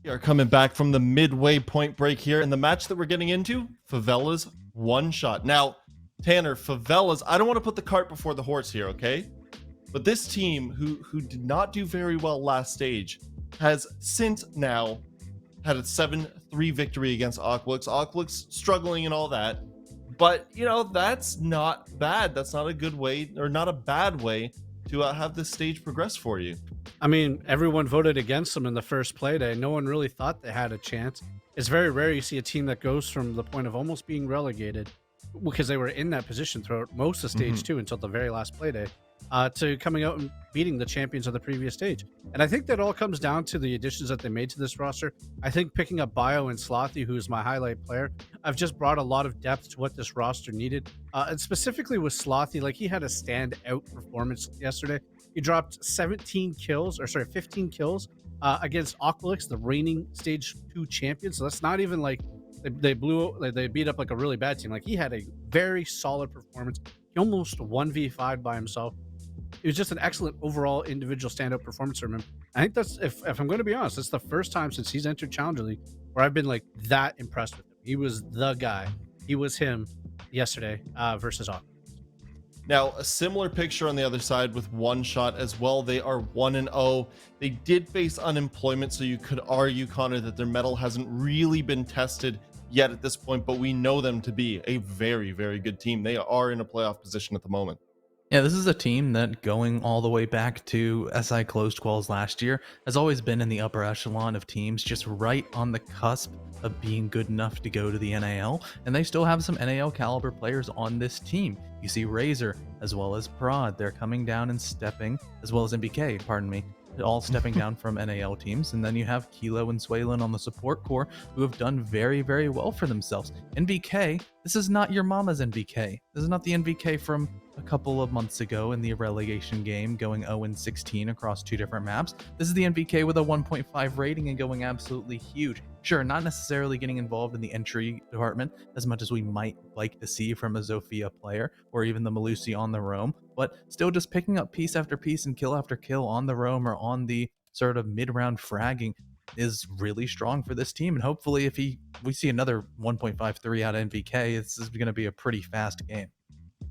We are coming back from the midway point break here, and the match that we're getting into, Favelas one shot. Now, Tanner, Favelas, I don't want to put the cart before the horse here, okay? But this team, who did not do very well last stage, has since now had a 7-3 victory against Aqualix. Aqualix struggling and all that. But, that's not bad. That's not a good way, or not a bad way to have this stage progress for you. I mean, everyone voted against them in the first Playday. No one really thought they had a chance. It's very rare you see a team that goes from the point of almost being relegated, because they were in that position throughout most of stage two until the very last Playday, to coming out and beating the champions of the previous stage. And I think that all comes down to the additions that they made to this roster. I think picking up Bio and Slothy, who's my highlight player, I've just brought a lot of depth to what this roster needed. And specifically with Slothy, like, he had a standout performance yesterday. He dropped 15 kills against Aqualix, the reigning stage 2 champion. So that's not even like they beat up like a really bad team. Like, he had a very solid performance. He almost 1v5 by himself. It was just an excellent overall individual standout performance from him. I think that's, if I'm going to be honest, it's the first time since he's entered Challenger League where I've been like that impressed with him. He was the guy. He was him yesterday versus Aqualix. Now, a similar picture on the other side with One Shot as well. They are 1-0. They did face unemployment, so you could argue, Connor, that their mettle hasn't really been tested yet at this point, but we know them to be a very, very good team. They are in a playoff position at the moment. Yeah, this is a team that, going all the way back to SI closed quals last year, has always been in the upper echelon of teams, just right on the cusp of being good enough to go to the NAL, and they still have some NAL caliber players on this team. You see Razor as well as Prod, they're coming down and stepping, as well as MBK, pardon me, all stepping down from NAL teams. And then you have Kilo and Swaylin on the support core, who have done very, very well for themselves. NVK, this is not your mama's NVK. This is not the NVK from a couple of months ago in the relegation game, going 0-16 across 2 different maps. This is the NVK with a 1.5 rating and going absolutely huge. Sure, not necessarily getting involved in the entry department as much as we might like to see from a Zofia player or even the Malusi on the roam, but still just picking up piece after piece and kill after kill on the roam or on the sort of mid-round fragging is really strong for this team. And hopefully if we see another 1.53 out of NVK, this is going to be a pretty fast game.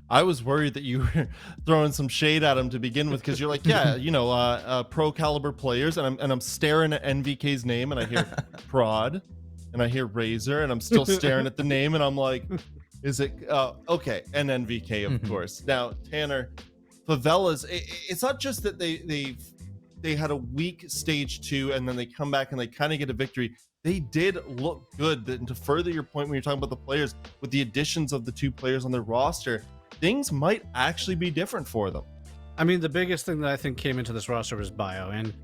I was worried that you were throwing some shade at him to begin with, because you're like, yeah, pro caliber players, and I'm staring at NVK's name, and I hear Prod, and I hear Razor, and I'm still staring at the name, and I'm like, is it okay? And NVK, of course. Now, Tanner, Favelas, it's not just that they had a weak stage 2, and then they come back and they kind of get a victory. They did look good. And to further your point when you're talking about the players, with the additions of the 2 players on their roster, things might actually be different for them. I mean, the biggest thing that I think came into this roster was Bio. And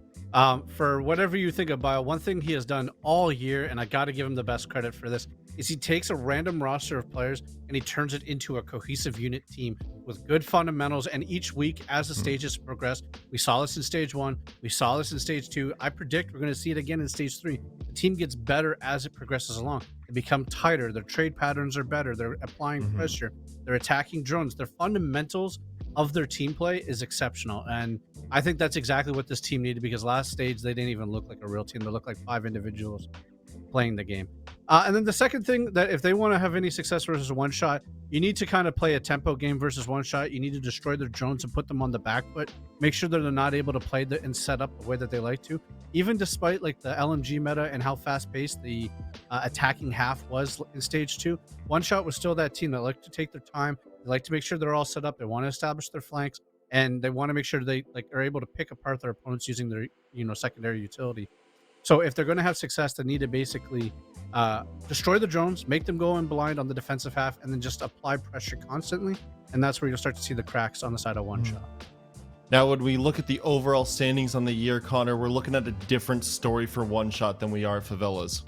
for whatever you think of Bio, one thing he has done all year, and I got to give him the best credit for this, is he takes a random roster of players and he turns it into a cohesive unit team with good fundamentals. And each week, as the stages progress, we saw this in stage 1, we saw this in stage 2. I predict we're going to see it again in stage 3. The team gets better as it progresses along. They become tighter. Their trade patterns are better. They're applying pressure. They're attacking drones. Their fundamentals of their team play is exceptional. And I think that's exactly what this team needed, because last stage, they didn't even look like a real team. They looked like 5 individuals playing the game. And then the second thing, that if they want to have any success versus One Shot, you need to kind of play a tempo game versus One Shot. You need to destroy their drones and put them on the back foot. Make sure that they're not able to play and set up the way that they like to. Even despite like the LMG meta and how fast-paced the attacking half was in stage 2, One Shot was still that team that liked to take their time. They like to make sure they're all set up. They want to establish their flanks, and they want to make sure they are able to pick apart their opponents using their secondary utility. So if they're going to have success, they need to basically destroy the drones, make them go in blind on the defensive half, and then just apply pressure constantly. And that's where you'll start to see the cracks on the side of One Shot. Now, when we look at the overall standings on the year, Connor, we're looking at a different story for One Shot than we are Favelas.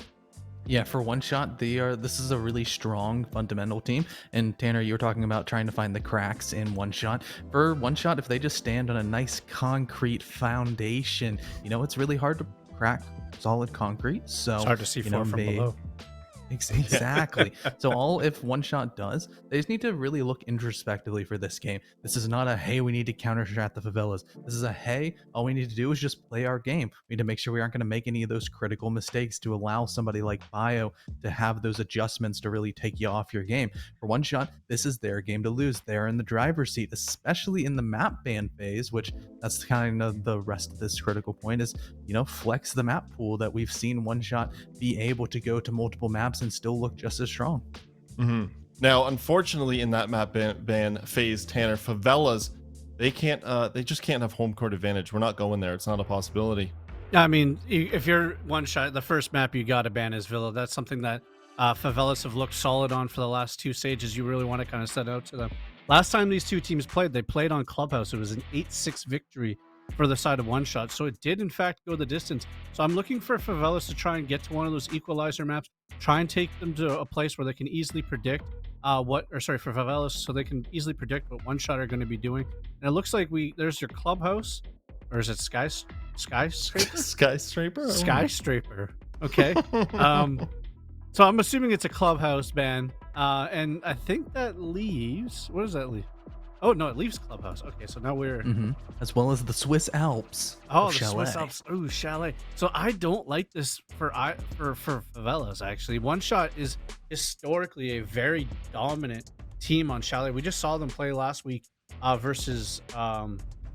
Yeah, for One Shot, this is a really strong fundamental team. And Tanner, you were talking about trying to find the cracks in One Shot. For One Shot, if they just stand on a nice concrete foundation, it's really hard to crack solid concrete. So it's hard to see from below. Exactly. So all if One Shot does, they just need to really look introspectively for this game. This is not a hey, we need to counter strat the favelas. This is a hey, all we need to do is just play our game. We need to make sure we aren't going to make any of those critical mistakes to allow somebody like Bio to have those adjustments to really take you off your game. For One Shot, this is their game to lose. They're in the driver's seat, especially in the map ban phase, which that's kind of the rest of this critical point is, flex the map pool that we've seen One Shot be able to go to multiple maps and still look just as strong. Now, unfortunately, in that map ban phase, Tanner, Favelas, they just can't have home court advantage. We're not going there. It's not a possibility. I mean, if you're One Shot, the first map you got to ban is Villa. That's something that Favelas have looked solid on for the last two stages. You really want to kind of set out to them. Last time these two teams played, they played on Clubhouse. It was an 8-6 victory for the side of One Shot. So it did, in fact, go the distance. So I'm looking for Favelas to try and get to one of those equalizer maps, try and take them to a place where they can easily predict for Favelas, so they can easily predict what One Shot are going to be doing. And it looks like there's your Clubhouse, or is it Skyscraper? Skyscraper? Skyscraper. Okay. So I'm assuming it's a Clubhouse ban. And I think that leaves. What does that leave? Oh, no, it leaves Clubhouse. Okay, so now we're. As well as the Swiss Alps. Oh, the Chalet. Swiss Alps. Oh, Chalet. So I don't like this for Favelas, actually. One Shot is historically a very dominant team on Chalet. We just saw them play last week versus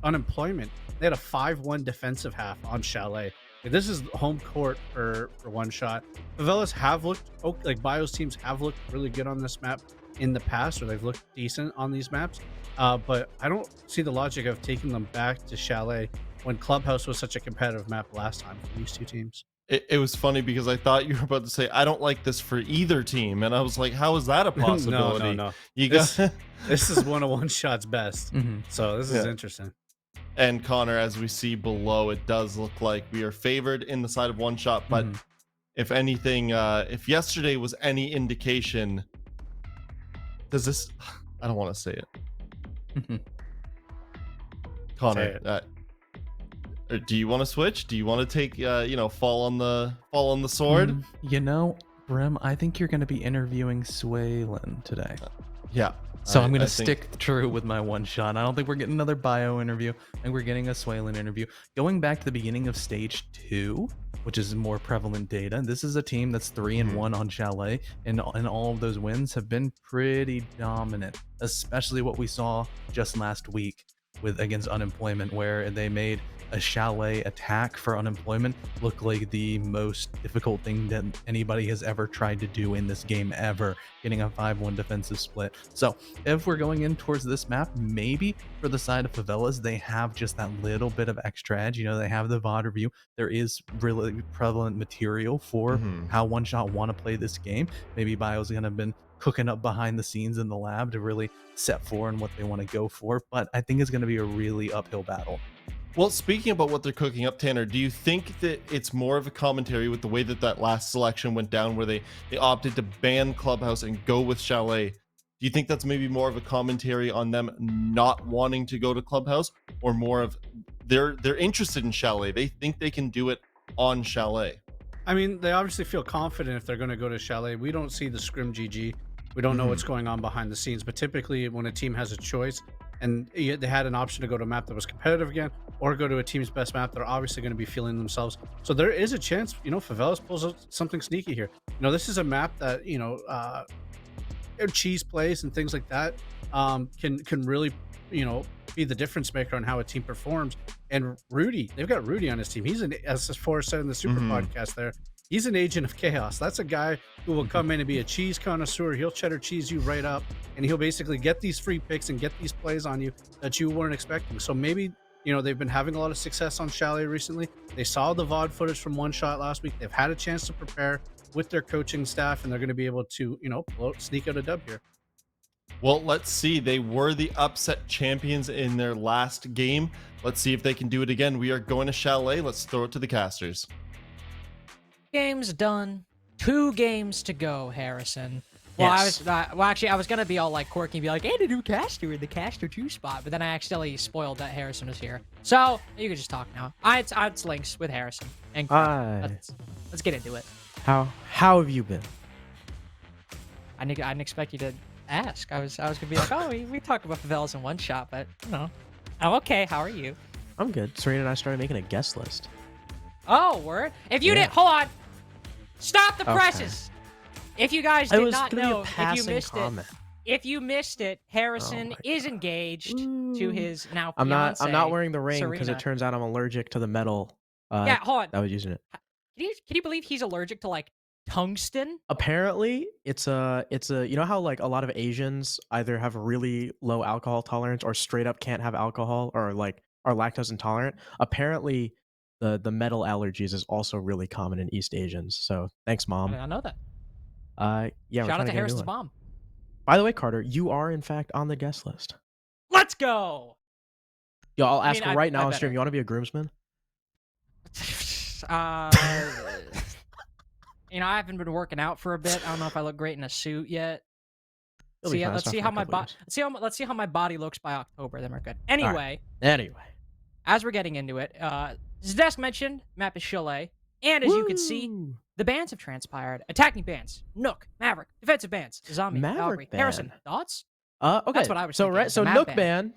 Unemployment. They had a 5-1 defensive half on Chalet. This is home court for One Shot. Favelas have looked, like Bio's teams have looked really good on this map in the past, or they've looked decent on these maps. But I don't see the logic of taking them back to Chalet when Clubhouse was such a competitive map last time for these two teams. It was funny because I thought you were about to say, I don't like this for either team. And I was like, how is that a possibility? No. You got This is one of One Shot's best. So this is interesting. And Connor, as we see below, it does look like we are favored in the side of One Shot. But if anything, if yesterday was any indication, does this? I don't want to say it. Connor, do you want to switch? Do you want to take, fall on the sword? Brim, I think you're going to be interviewing Swaylin today. Yeah. So I'm going to stick true with my One Shot. I don't think we're getting another Bio interview. I think we're getting a Swaylin interview. Going back to the beginning of stage 2, which is more prevalent data, this is a team that's 3-1 on Chalet, and all of those wins have been pretty dominant, especially what we saw just last week against Unemployment, where they made a Chalet attack for Unemployment look like the most difficult thing that anybody has ever tried to do in this game ever, getting a 5-1 defensive split. So if we're going in towards this map, maybe for the side of Favelas, they have just that little bit of extra edge. They have the VOD review. There is really prevalent material for how One Shot want to play this game. Maybe Bio's going to have been cooking up behind the scenes in the lab to really set for and what they want to go for, but I think it's going to be a really uphill battle. Well, speaking about what they're cooking up, Tanner, do you think that it's more of a commentary with the way that last selection went down, where they opted to ban Clubhouse and go with Chalet? Do you think that's maybe more of a commentary on them not wanting to go to Clubhouse, or more of they're interested in Chalet? They think they can do it on Chalet. I mean, they obviously feel confident if they're going to go to Chalet. We don't see the scrim GG. We don't know what's going on behind the scenes, but typically when a team has a choice and they had an option to go to a map that was competitive again, or go to a team's best map, they're obviously going to be feeling themselves. So there is a chance, Favelas pulls out something sneaky here. This is a map that, cheese plays and things like that can really, be the difference maker on how a team performs. And Rudy, they've got Rudy on his team. He's as Forrest said in the Super podcast there, he's an agent of chaos. That's a guy who will come in and be a cheese connoisseur. He'll cheddar cheese you right up, and he'll basically get these free picks and get these plays on you that you weren't expecting. So maybe, they've been having a lot of success on Chalet recently. They saw the VOD footage from One Shot last week. They've had a chance to prepare with their coaching staff, and they're going to be able to, sneak out a dub here. Well, let's see. They were the upset champions in their last game. Let's see if they can do it again. We are going to Chalet. Let's throw it to the casters. Game's done. 2 games to go, Harrison. Well, Yes. I was gonna be all like quirky and be like, "Hey, the new caster in the caster 2 spot," but then I accidentally spoiled that Harrison was here. So you can just talk now. It's links with Harrison and Hi. let's get into it. How have you been? I didn't expect you to ask. I was gonna be like, oh, we talked about Favelas in one shot, but no. I'm okay. How are you? I'm good. Serena and I started making a guest list. Oh, word. If you Yeah. didn't, hold on. Stop the Okay. presses. If you guys It did was not gonna be know, a if you passing missed comment. if you missed it, Harrison my is engaged to his now I'm fiance. not wearing the ring because Serena. it turns out I'm allergic to the metal. Yeah, hold on. I was using it. Can you believe he's allergic to like tungsten? Apparently, it's a you know how like a lot of Asians either have really low alcohol tolerance or straight up can't have alcohol or like are lactose intolerant. Apparently, the metal allergies is also really common in East Asians. So thanks, I mom. did not know that. Yeah, we're Shout trying out to to get a new Harrison's one. mom. By the way, Carter, you are in fact on the guest list. Let's go. Yo, I'll I ask mean, right I now on stream. better. You want to be a groomsman? You know, I haven't been working out for a bit. I don't know if I look great in a suit yet. You'll be fine. Let's It's not see for how a my couple body. years. Let's see how my body looks by October. Then we're good. right. Anyway, Anyway, as we're getting into it, as Desk mentioned, map is Chalet, and as you can see, Woo! the bans have transpired. Attacking bans: Nook, Maverick, defensive bans: Zombie, Maverick Valkyrie, ban. Harrison. Thoughts? Okay. That's what I was so thinking, right, is so a map Nook ban.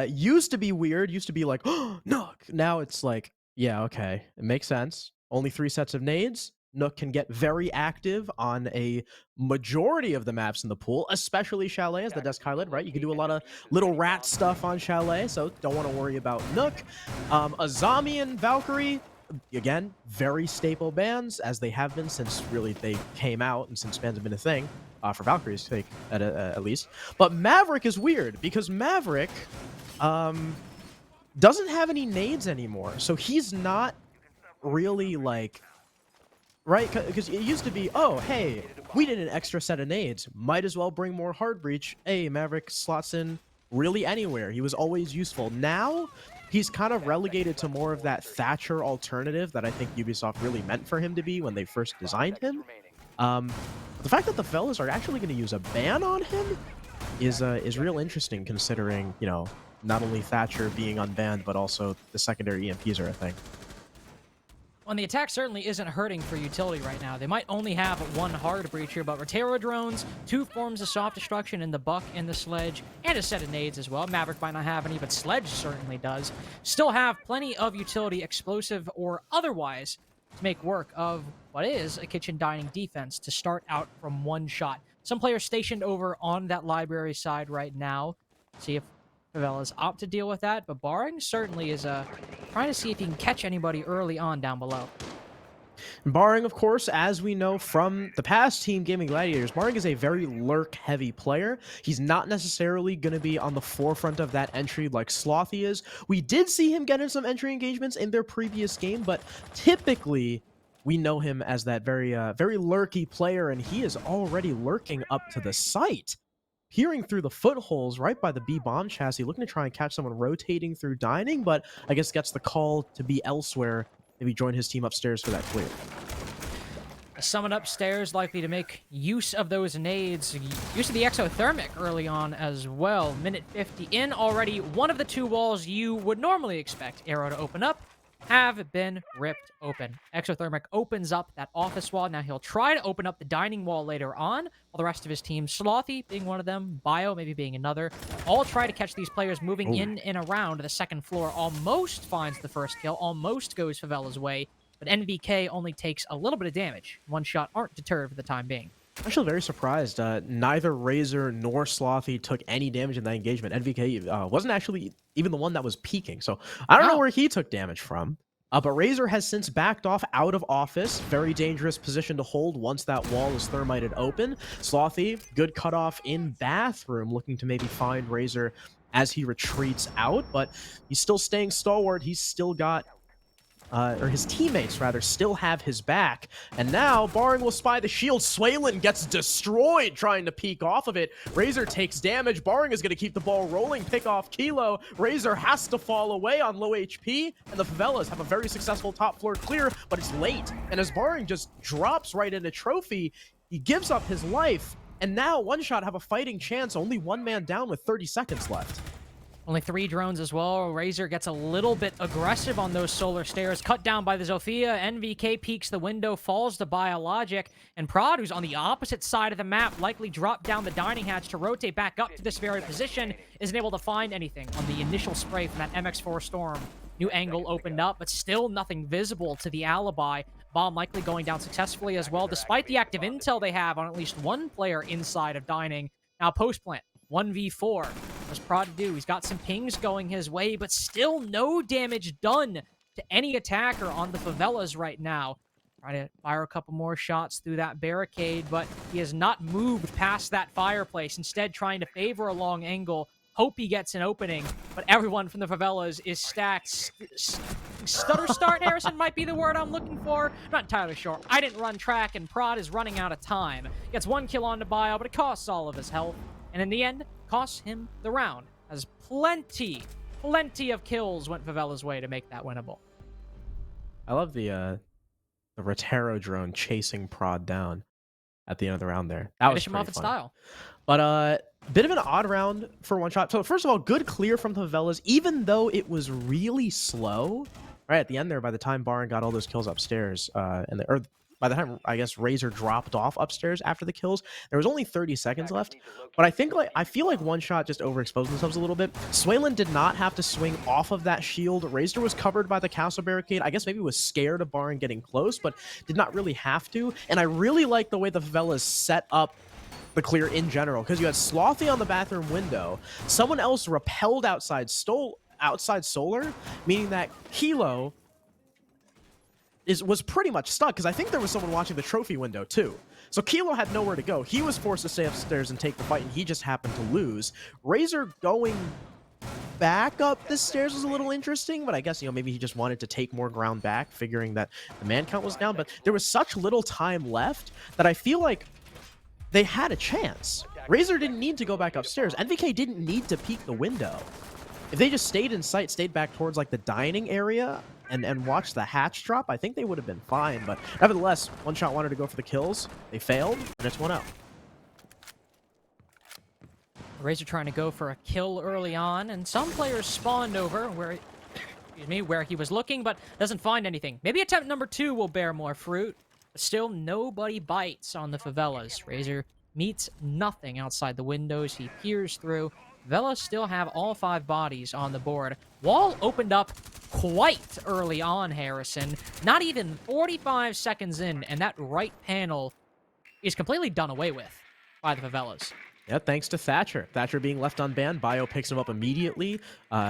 Used to be weird. Used to be like, oh, Nook. Now it's like, yeah, okay, it makes sense. Only 3 sets of nades. Nook can get very active on a majority of the maps in the pool, especially Chalet as the desk highlight, right? You can do a lot of little rat stuff on Chalet, so don't want to worry about Nook. Azami and Valkyrie, again, very staple bans, as they have been since really they came out and since bans have been a thing, for Valkyrie's sake, at least. But Maverick is weird, because Maverick doesn't have any nades anymore, so he's not really like... Right, because it used to be, oh, hey, we did an extra set of nades. Might as well bring more hard breach. Hey, Maverick slots in really anywhere. He was always useful. Now, he's kind of relegated to more of that Thatcher alternative that I think Ubisoft really meant for him to be when they first designed him. The fact that the fellas are actually going to use a ban on him is real interesting, considering, you know, not only Thatcher being unbanned, but also the secondary EMPs are a thing. Well, the attack certainly isn't hurting for utility right now. They might only have 1 hard breacher, but Rotero drones, 2 forms of soft destruction in the Buck and the Sledge, and a set of nades as well. Maverick might not have any, but Sledge certainly does. Still have plenty of utility, explosive or otherwise, to make work of what is a kitchen dining defense to start out from 1 shot. Some players stationed over on that library side right now. See if Favelas opt to deal with that, but Barring certainly is trying to see if he can catch anybody early on down below. Barring, of course, as we know from the past Team Gaming Gladiators, Barring is a very lurk-heavy player. He's not necessarily going to be on the forefront of that entry like Slothy is. We did see him get in some entry engagements in their previous game, but typically we know him as that very lurky player, and he is already lurking up to the site, peering through the footholes right by the B-bomb chassis, looking to try and catch someone rotating through dining, but I guess gets the call to be elsewhere. Maybe join his team upstairs for that clear. Someone upstairs likely to make use of those nades. Use of the exothermic early on as well. Minute 50 in already. One of the 2 walls you would normally expect Arrow to open up have been ripped open. Exothermic opens up that office wall. Now he'll try to open up the dining wall later on, while the rest of his team, Slothy being one of them, Bio maybe being another, all try to catch these players moving in and around the 2nd floor. Almost finds the first kill, almost goes Favela's way, but NVK only takes a little bit of damage. 1 shot aren't deterred for the time being. Actually very surprised. Neither Razor nor Slothy took any damage in that engagement. NVK wasn't actually even the one that was peeking, so I don't know where he took damage from. But Razor has since backed off out of office. Very dangerous position to hold once that wall is thermited open. Slothy, good cutoff in bathroom, looking to maybe find Razor as he retreats out, but he's still staying stalwart. He's still got or his teammates rather, still have his back. And now Barring will spy the shield. Swaylin gets destroyed trying to peek off of it. Razor takes damage. Barring is going to keep the ball rolling, pick off Kilo. Razor has to fall away on low HP, and the Favelas have a very successful top floor clear, but it's late. And as Barring just drops right into Trophy, he gives up his life, and now One Shot have a fighting chance, only 1 man down with 30 seconds left. Only 3 drones as well. Razor gets a little bit aggressive on those solar stairs. Cut down by the Zofia. NVK peeks the window, falls to Biologic. And Prod, who's on the opposite side of the map, likely dropped down the dining hatch to rotate back up to this very position, isn't able to find anything on the initial spray from that MX4 Storm. New angle opened up, but still nothing visible to the alibi. Bomb likely going down successfully as well, despite the active intel they have on at least one player inside of dining. Now post-plant, 1v4. What's Prod to do? He's got some pings going his way, but still no damage done to any attacker on the Favelas right now. Trying to fire a couple more shots through that barricade, but he has not moved past that fireplace. Instead, trying to favor a long angle. Hope he gets an opening, but everyone from the Favelas is stacked. Stutter start, Harrison, might be the word I'm looking for. I'm not entirely sure. I didn't run track, and Prod is running out of time. Gets 1 kill onto Bio, but it costs all of his health. And in the end, costs him the round. As plenty of kills went Favela's way to make that winnable. I love the Rotero drone chasing Prod down at the end of the round there. That was Finish him off in fun. style. But bit of an odd round for one shot. So first of all, good clear from the Favelas, even though it was really slow. Right at the end there, by the time Baron got all those kills upstairs, or by the time I guess Razor dropped off upstairs after the kills, there was only 30 seconds left. But I feel like one shot just overexposed themselves a little bit. Swaylin did not have to swing off of that shield. Razor was covered by the castle barricade. I guess maybe was scared of Baron getting close, but did not really have to. And I really like the way the Favelas set up the clear in general, because you had Slothy on the bathroom window, someone else repelled outside solar, meaning that Kilo was pretty much stuck, because I think there was someone watching the trophy window too. So Kilo had nowhere to go. He was forced to stay upstairs and take the fight, and he just happened to lose. Razor going back up the stairs was a little interesting, but I guess, maybe he just wanted to take more ground back, figuring that the man count was down. But there was such little time left that I feel like they had a chance. Razor didn't need to go back upstairs. NVK didn't need to peek the window. If they just stayed in sight, stayed back towards like the dining area and watched the hatch drop, I think they would have been fine. But nevertheless, one shot wanted to go for the kills. They failed, and it's 1-0. Razor trying to go for a kill early on, and some players spawned over where he was looking, but doesn't find anything. Maybe attempt number 2 will bear more fruit. But still, nobody bites on the Favelas. Razor meets nothing outside the windows he peers through. Favelas still have all 5 bodies on the board. Wall opened up quite early on, Harrison. Not even 45 seconds in, and that right panel is completely done away with by the Favelas. Yeah, thanks to Thatcher. Thatcher being left unbanned, Bio picks him up immediately.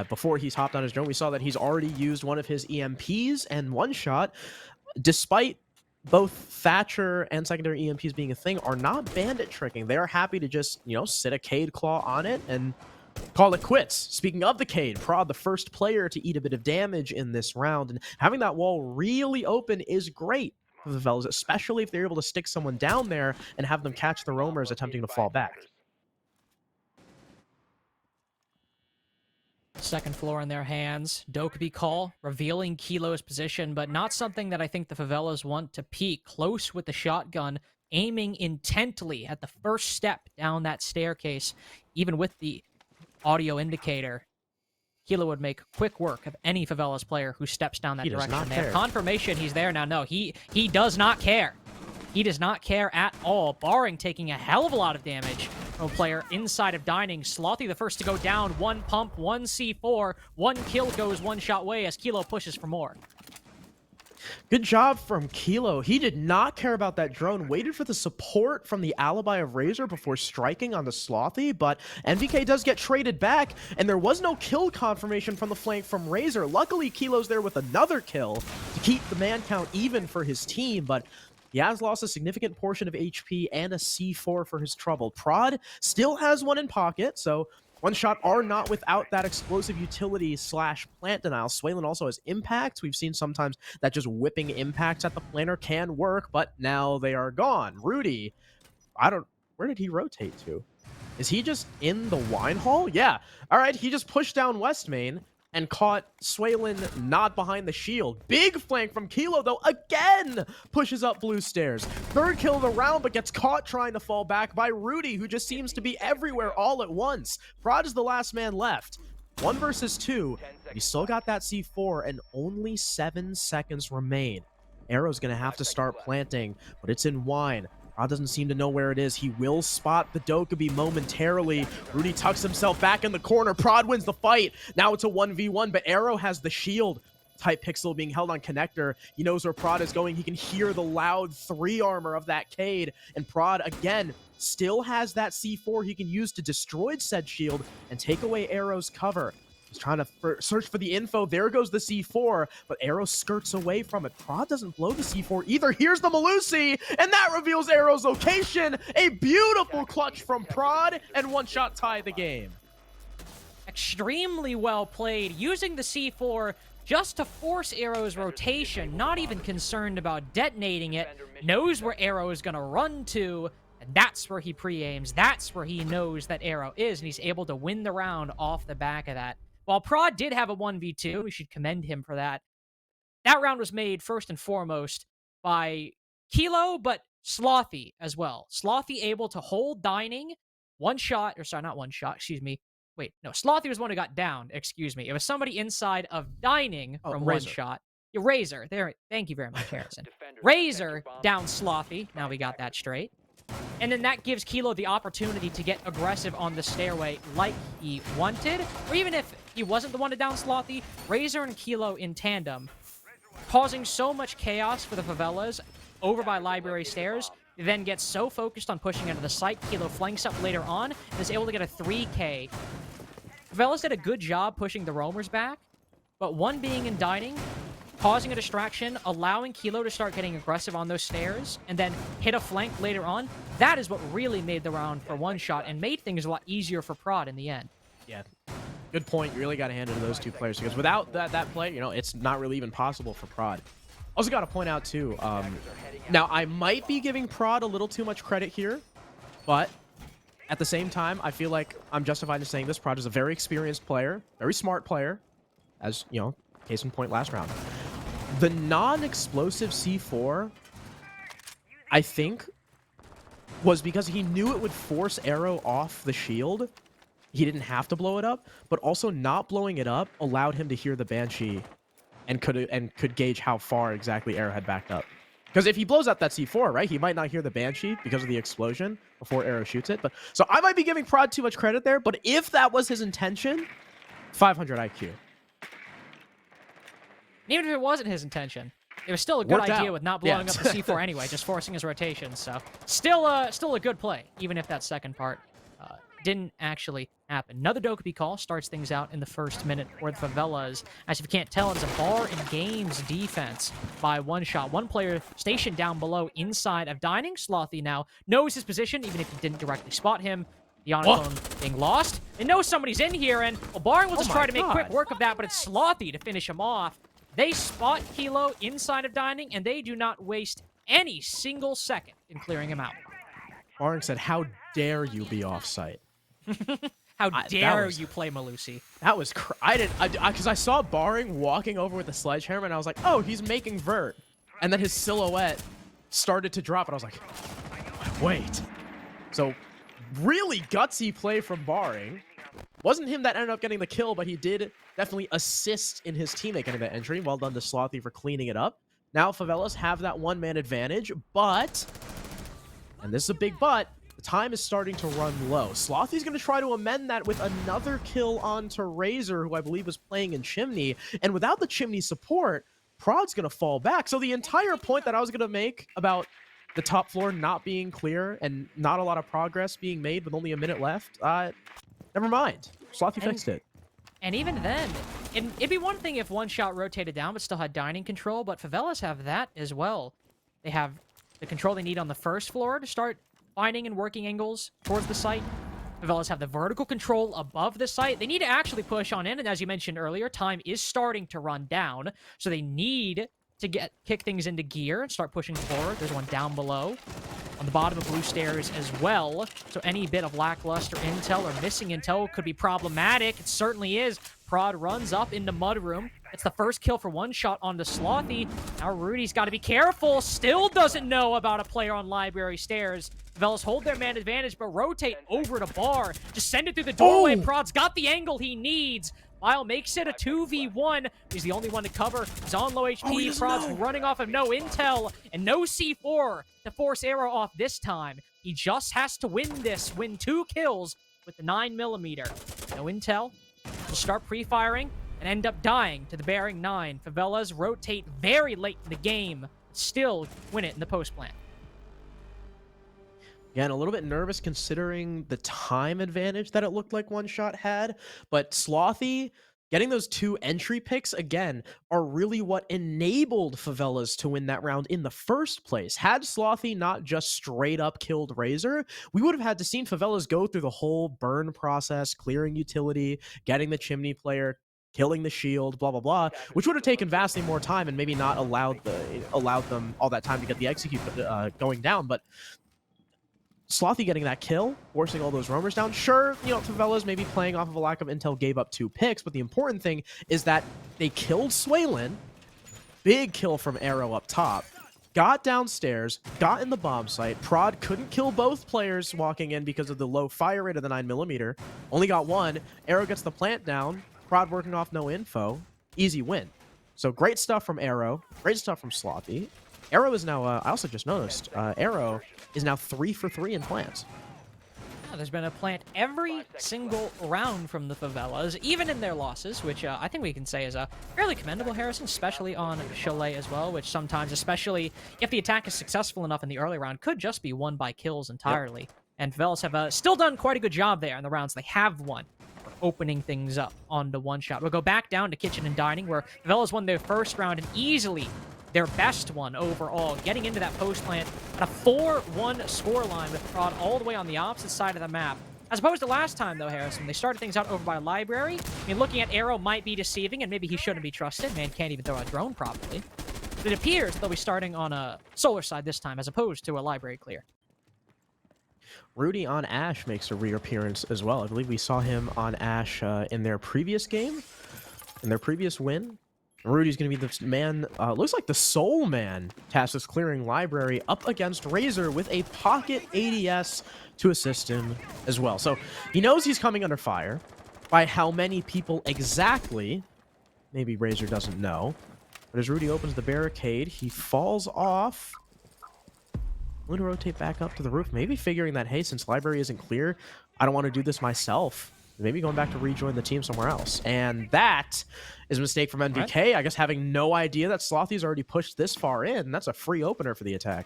Before he's hopped on his drone, we saw that he's already used one of his EMPs and one shot. Despite both Thatcher and secondary EMPs being a thing, are not bandit tricking. They are happy to just, sit a Cade Claw on it and call it quits. Speaking of the Cade, Prod, the first player to eat a bit of damage in this round, and having that wall really open is great for the Favelas, especially if they're able to stick someone down there and have them catch the roamers attempting to fall back. Second floor in their hands. Dokkaebi call, revealing Kilo's position, but not something that I think the Favelas want to peek. Close with the shotgun, aiming intently at the first step down that staircase. Even with the audio indicator, Kilo would make quick work of any Favelas player who steps down that direction. They have confirmation he's there now. No, he does not care. He does not care at all, barring taking a hell of a lot of damage from a player inside of dining. Slothy the first to go down. 1 pump, 1 C4, 1 kill goes 1 shot way as Kilo pushes for more. Good job from Kilo. He did not care about that drone, waited for the support from the alibi of Razor before striking on the Slothy, but NVK does get traded back, and there was no kill confirmation from the flank from Razor. Luckily, Kilo's there with another kill to keep the man count even for his team, but he has lost a significant portion of HP and a C4 for his trouble. Prod still has one in pocket, so one shot are not without that explosive utility / plant denial. Swaylin also has impacts. We've seen sometimes that just whipping impacts at the planter can work, but now they are gone. Rudy, where did he rotate to? Is he just in the wine hall? Yeah. All right, he just pushed down West Main and caught Swaylin not behind the shield. Big flank from Kilo, though, again pushes up blue stairs. Third kill of the round, but gets caught trying to fall back by Rudy, who just seems to be everywhere all at once. Prod is the last man left. 1 versus 2. But he still got that C4, and only 7 seconds remain. Arrow's going to have to start planting, but it's in wine. Prod doesn't seem to know where it is. He will spot the Dokkaebi momentarily. Rudy tucks himself back in the corner. Prod wins the fight. Now it's a 1v1, but Arrow has the shield. Type Pixel being held on connector. He knows where Prod is going. He can hear the loud 3 armor of that Cade. And Prod, again, still has that C4 he can use to destroy said shield and take away Arrow's cover. He's trying to search for the info. There goes the C4, but Arrow skirts away from it. Prod doesn't blow the C4 either. Here's the Malusi, and that reveals Arrow's location. A beautiful clutch from Prod, and one-shot tie the game. Extremely well played, using the C4 just to force Arrow's rotation, not even concerned about detonating it, knows where Arrow is going to run to, and that's where he pre-aims. That's where he knows that Arrow is, and he's able to win the round off the back of that. While Prod did have a 1v2, we should commend him for that. That round was made first and foremost by Kilo, but Slothy as well. Slothy able to hold Dining, Wait, no, Slothy was the one who got down, excuse me. It was somebody inside of Dining from Razor. one shot. Yeah, Razor, there, thank you very much, Harrison. Razor down Slothy, now we got that straight. And then that gives Kilo the opportunity to get aggressive on the stairway like he wanted. Or even if he wasn't the one to down Slothy, Razor and Kilo in tandem, causing so much chaos for the Favelas over by Library Stairs, then gets so focused on pushing into the site, Kilo flanks up later on, and is able to get a 3K. Favelas did a good job pushing the roamers back, but one being in Dining, causing a distraction, allowing Kilo to start getting aggressive on those stairs, and then hit a flank later on. That is what really made the round for one shot and made things a lot easier for Prod in the end. Yeah, good point. You really got to hand it to those two players, because without that play, it's not really even possible for Prod. Also got to point out, too, now I might be giving Prod a little too much credit here, but at the same time, I feel like I'm justified in saying this. Prod is a very experienced player, very smart player, as, case in point last round. The non-explosive C4, I think, was because he knew it would force Arrow off the shield. He didn't have to blow it up, but also not blowing it up allowed him to hear the Banshee and could gauge how far exactly Arrow had backed up. Because if he blows up that C4, right, he might not hear the Banshee because of the explosion before Arrow shoots it. But so I might be giving Prod too much credit there, but if that was his intention, 500 IQ. Even if it wasn't his intention, it was still a good Worked idea out. with not blowing Yeah. up the C4 anyway, just forcing his rotation. So still a good play, even if that second part didn't actually happen. Another Dokkaebi call starts things out in the first minute for the Favelas. As if you can't tell, it is a bar and games defense by one shot. One player stationed down below inside of Dining. Slothy now knows his position, even if he didn't directly spot him. The Onyxone being lost. They know somebody's in here, and Barring will just try to make quick work of that, but it's Slothy to finish him off. They spot Kilo inside of Dining, and they do not waste any single second in clearing him out. Barring said, "How dare you be off-site?" How dare you play Malusi? That was because I saw Barring walking over with a sledgehammer, and I was like, "Oh, he's making vert," and then his silhouette started to drop, and I was like, "Wait." So, really gutsy play from Barring. Wasn't him that ended up getting the kill, but he did definitely assist in his teammate getting that entry. Well done to Slothy for cleaning it up. Now Favelas have that one-man advantage, but, and this is a big but, the time is starting to run low. Slothy's going to try to amend that with another kill onto Razor, who I believe was playing in Chimney. And without the Chimney support, Prod's going to fall back. So the entire point that I was going to make about the top floor not being clear and not a lot of progress being made with only a minute left, never mind. Slothy fixed it. And even then, it'd be one thing if one shot rotated down but still had Dining control, but Favelas have that as well. They have the control they need on the first floor to start finding and working angles towards the site. Favelas have the vertical control above the site. They need to actually push on in, and as you mentioned earlier, time is starting to run down, so they need to kick things into gear and start pushing forward. There's one down below on the bottom of blue stairs as well, so any bit of lackluster intel or missing intel could be problematic. It certainly is. Prod runs up into Mudroom. It's the first kill for one shot onto Slothy. Now Rudy's got to be careful. Still doesn't know about a player on Library Stairs. Favelas hold their man advantage, but rotate over to Bar. Just send it through the doorway. Prod's got the angle he needs. Bile makes it a 2v1. He's the only one to cover. He's on low HP. Prod's running off of no intel and no C4 to force Arrow off this time. He just has to win 2 kills with the 9mm. No intel. He'll start pre-firing and end up dying to the Bearing 9. Favelas rotate very late in the game, still win it in the post plant. Again, a little bit nervous considering the time advantage that it looked like One Shot had, but Slothy getting those 2 entry picks again are really what enabled Favelas to win that round in the first place. Had Slothy not just straight up killed Razor, we would have had to seen Favelas go through the whole burn process, clearing utility, getting the chimney player, killing the shield, blah, blah, blah, which would have taken vastly more time and maybe not allowed them all that time to get the execute going down. But Slothy getting that kill, forcing all those roamers down. Sure, Favelas maybe playing off of a lack of intel gave up 2 picks, but the important thing is that they killed Swaylin. Big kill from Arrow up top. Got downstairs, got in the bomb site. Prod couldn't kill both players walking in because of the low fire rate of the 9mm. Only got 1. Arrow gets the plant down. Prod working off no info. Easy win. So great stuff from Arrow. Great stuff from Slothy. Arrow is now, I also just noticed, Arrow is now 3 for 3 in plants. Yeah, there's been a plant every single round from the Favelas, even in their losses, which I think we can say is a fairly commendable, Harrison, especially on Chalet as well, which sometimes, especially if the attack is successful enough in the early round, could just be won by kills entirely. Yep. And Favelas have still done quite a good job there in the rounds they have won, opening things up on the One Shot. We'll go back down to Kitchen and Dining, where Favelas won their first round and easily their best one overall, getting into that post plant at a 4-1 scoreline with Prod all the way on the opposite side of the map. As opposed to last time, though, Harrison, they started things out over by Library. I mean, looking at Arrow might be deceiving, and maybe he shouldn't be trusted. Man can't even throw a drone properly. But it appears they'll be starting on a solar side this time, as opposed to a Library clear. Rudy on Ash makes a reappearance as well. I believe we saw him on Ash in their previous game, in their previous win. Rudy's going to be the man, looks like the Soul Man, tasked with clearing Library up against Razor with a pocket ADS to assist him as well. So he knows he's coming under fire. By how many people exactly, maybe Razor doesn't know. But as Rudy opens the barricade, he falls off. I'm going to rotate back up to the roof, maybe figuring that, hey, since Library isn't clear, I don't want to do this myself. Maybe going back to rejoin the team somewhere else. And that is a mistake from NVK. Right. I guess having no idea that Slothy's already pushed this far in. That's a free opener for the attack.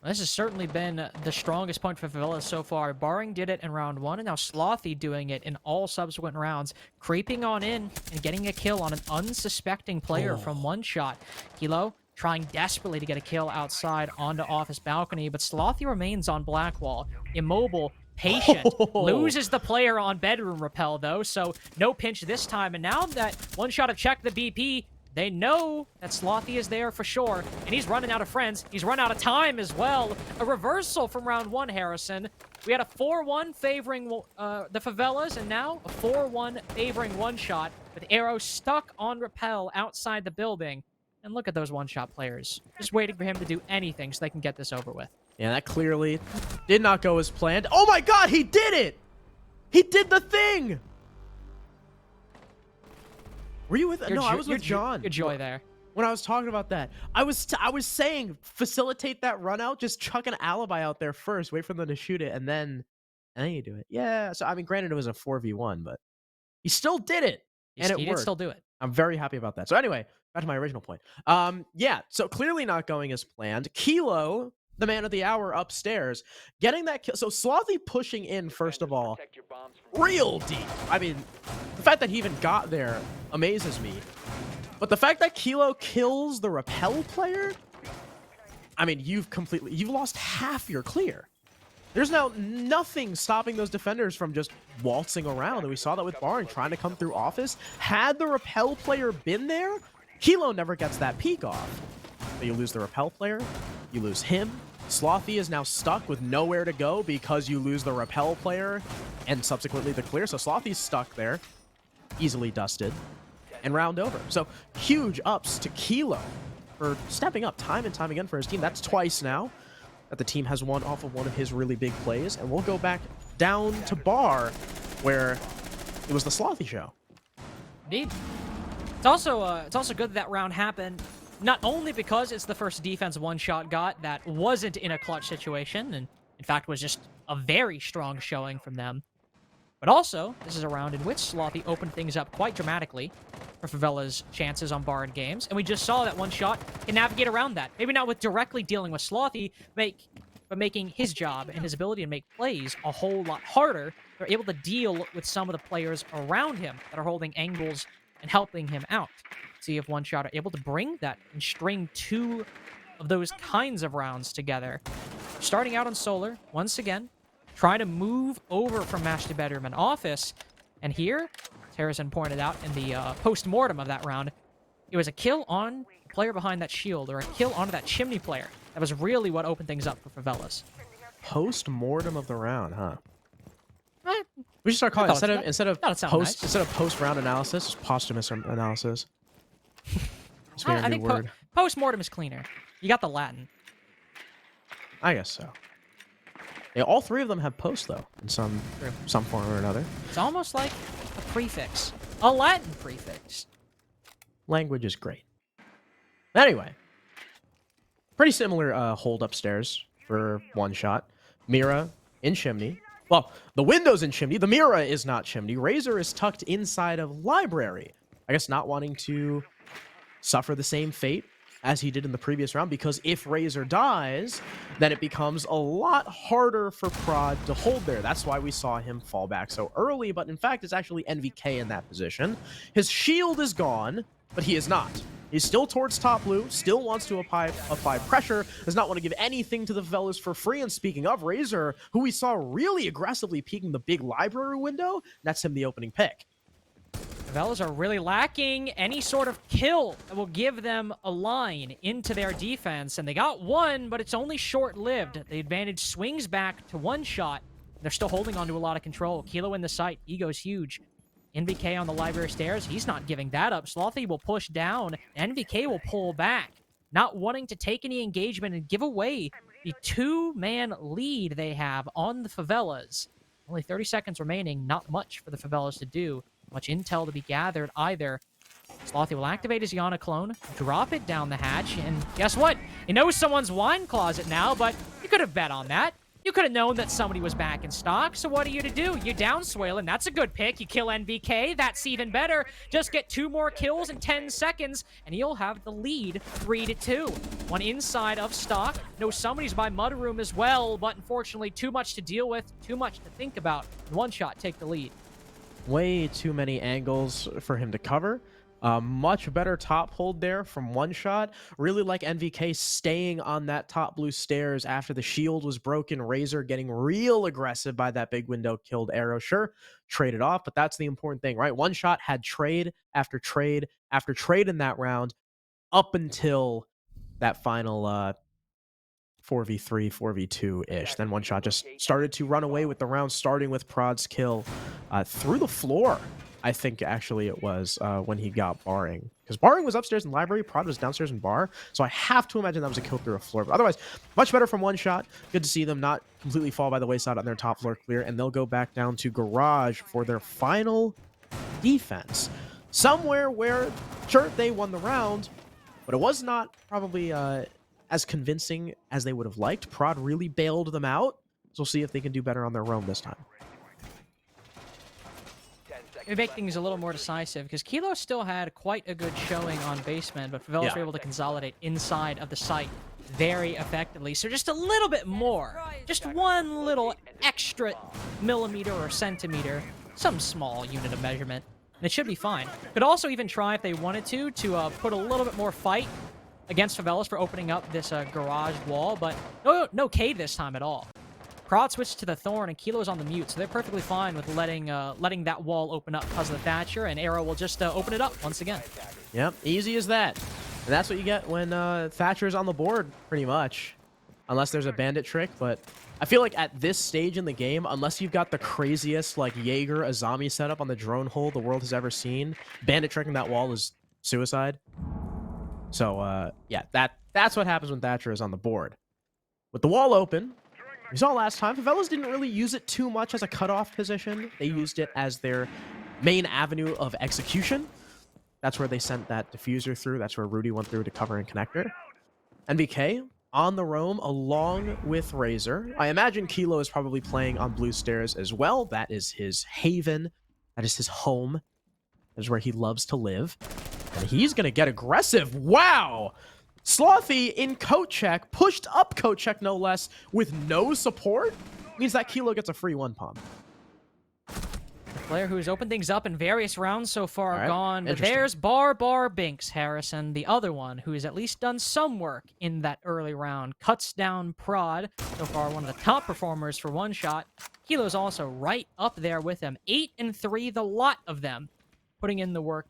This has certainly been the strongest point for Favelas so far. Barring did it in round 1, and now Slothy doing it in all subsequent rounds. Creeping on in and getting a kill on an unsuspecting player from One Shot. Kilo trying desperately to get a kill outside onto office balcony, but Slothy remains on Blackwall. Immobile, patient, loses the player on bedroom rappel though, so no pinch this time. And now that One Shot have checked the BP, they know that Slothy is there for sure, and he's running out of friends. He's run out of time as well. A reversal from round 1, Harrison. We had a 4-1 favoring the Favelas, and now a 4-1 favoring One Shot, with Arrow stuck on rappel outside the building. And look at those One Shot players, just waiting for him to do anything so they can get this over with. Yeah, that clearly did not go as planned. Oh my god, he did it! He did the thing! Were you with... No, I was with John. Good joy there. When I was talking about that. I was saying, facilitate that run out, just chuck an alibi out there first, wait for them to shoot it, and then you do it. Yeah, so I mean, granted it was a 4v1, but he still did it. And it worked. He did still do it. I'm very happy about that. So anyway, back to my original point. Yeah, so clearly not going as planned. Kilo, the man of the hour upstairs, getting that kill. So Slothy pushing in, first of all, real deep. I mean, the fact that he even got there amazes me. But the fact that Kilo kills the rappel player, I mean, you've lost half your clear. There's now nothing stopping those defenders from just waltzing around. And we saw that with Barn trying to come through office. Had the rappel player been there, Kilo never gets that peek off. But you lose the rappel player, you lose him. Slothy is now stuck with nowhere to go because you lose the rappel player and subsequently the clear. So Slothy's stuck there, easily dusted, and round over. So huge ups to Kilo for stepping up time and time again for his team. That's twice now that the team has won off of one of his really big plays. And we'll go back down to Bar, where it was the Slothy show. Indeed. It's also good that round happened, not only because it's the first defense one-shot got that wasn't in a clutch situation, and in fact was just a very strong showing from them, but also this is a round in which Slothy opened things up quite dramatically for Favela's chances on barred games, and we just saw that one shot can navigate around that. Maybe not with directly dealing with Slothy, but making his job and his ability to make plays a whole lot harder. They're able to deal with some of the players around him that are holding angles and helping him out. See if one shot are able to bring that and string two of those kinds of rounds together. Starting out on Solar, once again, trying to move over from Master Bedroom and Office. And here, as Harrison pointed out in the post-mortem of that round, it was a kill on the player behind that shield, or a kill onto that chimney player. That was really what opened things up for Favelas. Post-mortem of the round, huh? We should start calling it, instead of post-round analysis, it's posthumous analysis. I think post-mortem is cleaner. You got the Latin. I guess so. Yeah, all three of them have post, though, in some form or another. It's almost like a prefix. A Latin prefix. Language is great. Anyway. Pretty similar hold upstairs for one shot. Mira in chimney. Well, the window's in chimney. The Mira is not chimney. Razor is tucked inside of library. I guess not wanting to suffer the same fate as he did in the previous round, because if Razor dies, then it becomes a lot harder for Prod to hold there. That's why we saw him fall back so early, but in fact, it's actually NVK in that position. His shield is gone, but he is not. He's still towards top blue, still wants to apply pressure, does not want to give anything to the Favelas for free. And speaking of Razor, who we saw really aggressively peeking the big library window, that's him the opening pick. Favelas are really lacking any sort of kill that will give them a line into their defense. And they got one, but it's only short-lived. The advantage swings back to one shot. They're still holding on to a lot of control. Kilo in the sight. Ego's huge. NVK on the library stairs, he's not giving that up. Slothy will push down. NVK will pull back, not wanting to take any engagement and give away the two-man lead they have on the Favelas. Only 30 seconds remaining, not much for the Favelas to do. Much intel to be gathered either. Slothy will activate his Yana clone, drop it down the hatch, and guess what? He knows someone's wine closet now, but you could have bet on that. You could have known that somebody was back in stock, so what are you to do? You down Swale, and that's a good pick. You kill NVK, that's even better. Just get 2 more kills in 10 seconds, and you'll have the lead 3-2. One inside of stock. No, somebody's by Mudroom as well, but unfortunately too much to deal with, too much to think about. One shot, take the lead. Way too many angles for him to cover. Much better top hold there from one shot. Really like NVK staying on that top blue stairs after the shield was broken. Razor getting real aggressive by that big window killed arrow. Sure, traded off, but that's the important thing, right? One shot had trade after trade after trade in that round up until that final 4v3, 4v2-ish. Then one shot just started to run away with the round, starting with Prod's kill through the floor. I think actually it was when he got barring. Because barring was upstairs in library, Prod was downstairs in bar. So I have to imagine that was a kill through a floor. But otherwise, much better from one shot. Good to see them not completely fall by the wayside on their top floor clear. And they'll go back down to garage for their final defense. Somewhere where, sure, they won the round, but it was not probably as convincing as they would have liked. Prod really bailed them out. So we'll see if they can do better on their roam this time. It make things a little more decisive, because Kilo still had quite a good showing on basement, but Favelas were able to consolidate inside of the site very effectively. So just a little bit more, just one little extra millimeter or centimeter, some small unit of measurement, and it should be fine. Could also even try, if they wanted to put a little bit more fight against Favelas for opening up this garage wall, but no K this time at all. Prod switched to the Thorn, and Kilo's on the mute, so they're perfectly fine with letting that wall open up because of the Thatcher, and Arrow will just open it up once again. Yep, easy as that. And that's what you get when Thatcher's on the board, pretty much. Unless there's a bandit trick, but I feel like at this stage in the game, unless you've got the craziest, like, Jaeger Azami setup on the drone hole the world has ever seen, bandit tricking that wall is suicide. So, yeah, that's what happens when Thatcher is on the board. With the wall open, we saw last time, Favelas didn't really use it too much as a cutoff position. They used it as their main avenue of execution. That's where they sent that diffuser through. That's where Rudy went through to cover and connector. NBK on the roam along with Razor. I imagine Kilo is probably playing on blue stairs as well. That is his haven. That is his home. That is where he loves to live. And he's going to get aggressive. Wow! Slothy in coat check, pushed up coat check no less, with no support. Means that Kilo gets a free one pump. The player who's opened things up in various rounds so far All right. gone. But there's Bar Binks, Harrison, the other one who has at least done some work in that early round. Cuts down Prod, so far one of the top performers for one shot. Kilo's also right up there with him. 8 and 3, the lot of them putting in the work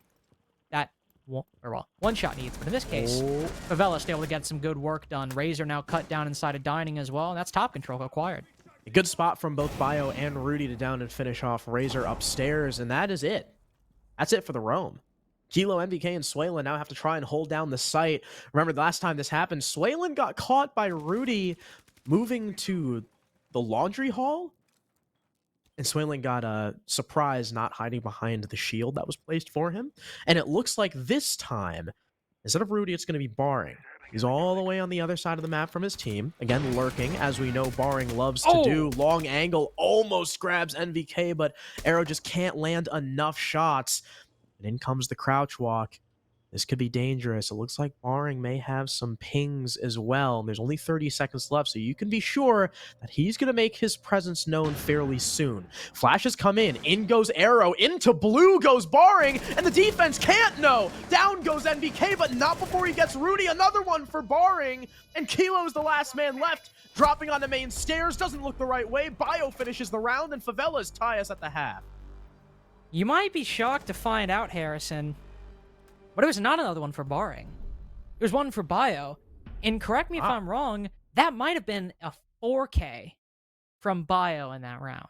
that one shot needs. But in this case, Favelas able to get some good work done. Razor now cut down inside of Dining as well, and that's top control acquired. A good spot from both Bio and Rudy to down and finish off Razor upstairs, and that is it. That's it for the roam. Kilo, MVK, and Swaylin now have to try and hold down the site. Remember, the last time this happened, Swaylin got caught by Rudy moving to the laundry hall, and Swaylin got a surprise not hiding behind the shield that was placed for him. And it looks like this time, instead of Rudy, it's going to be Barring. He's all the way on the other side of the map from his team. Again, lurking, as we know Barring loves to do. Long angle almost grabs NVK, but Arrow just can't land enough shots. And in comes the crouch walk. This could be dangerous. It looks like Barring may have some pings as well. There's only 30 seconds left, so you can be sure that he's going to make his presence known fairly soon. Flashes come in. In goes Arrow. Into blue goes Barring, and the defense can't know. Down goes NBK, but not before he gets Rudy. Another one for Barring, and Kilo's the last man left. Dropping on the main stairs. Doesn't look the right way. Bio finishes the round, and Favelas tie us at the half. You might be shocked to find out, Harrison, but it was not another one for Barring. It was one for Bio. And correct me if I'm wrong, that might have been a 4K from Bio in that round.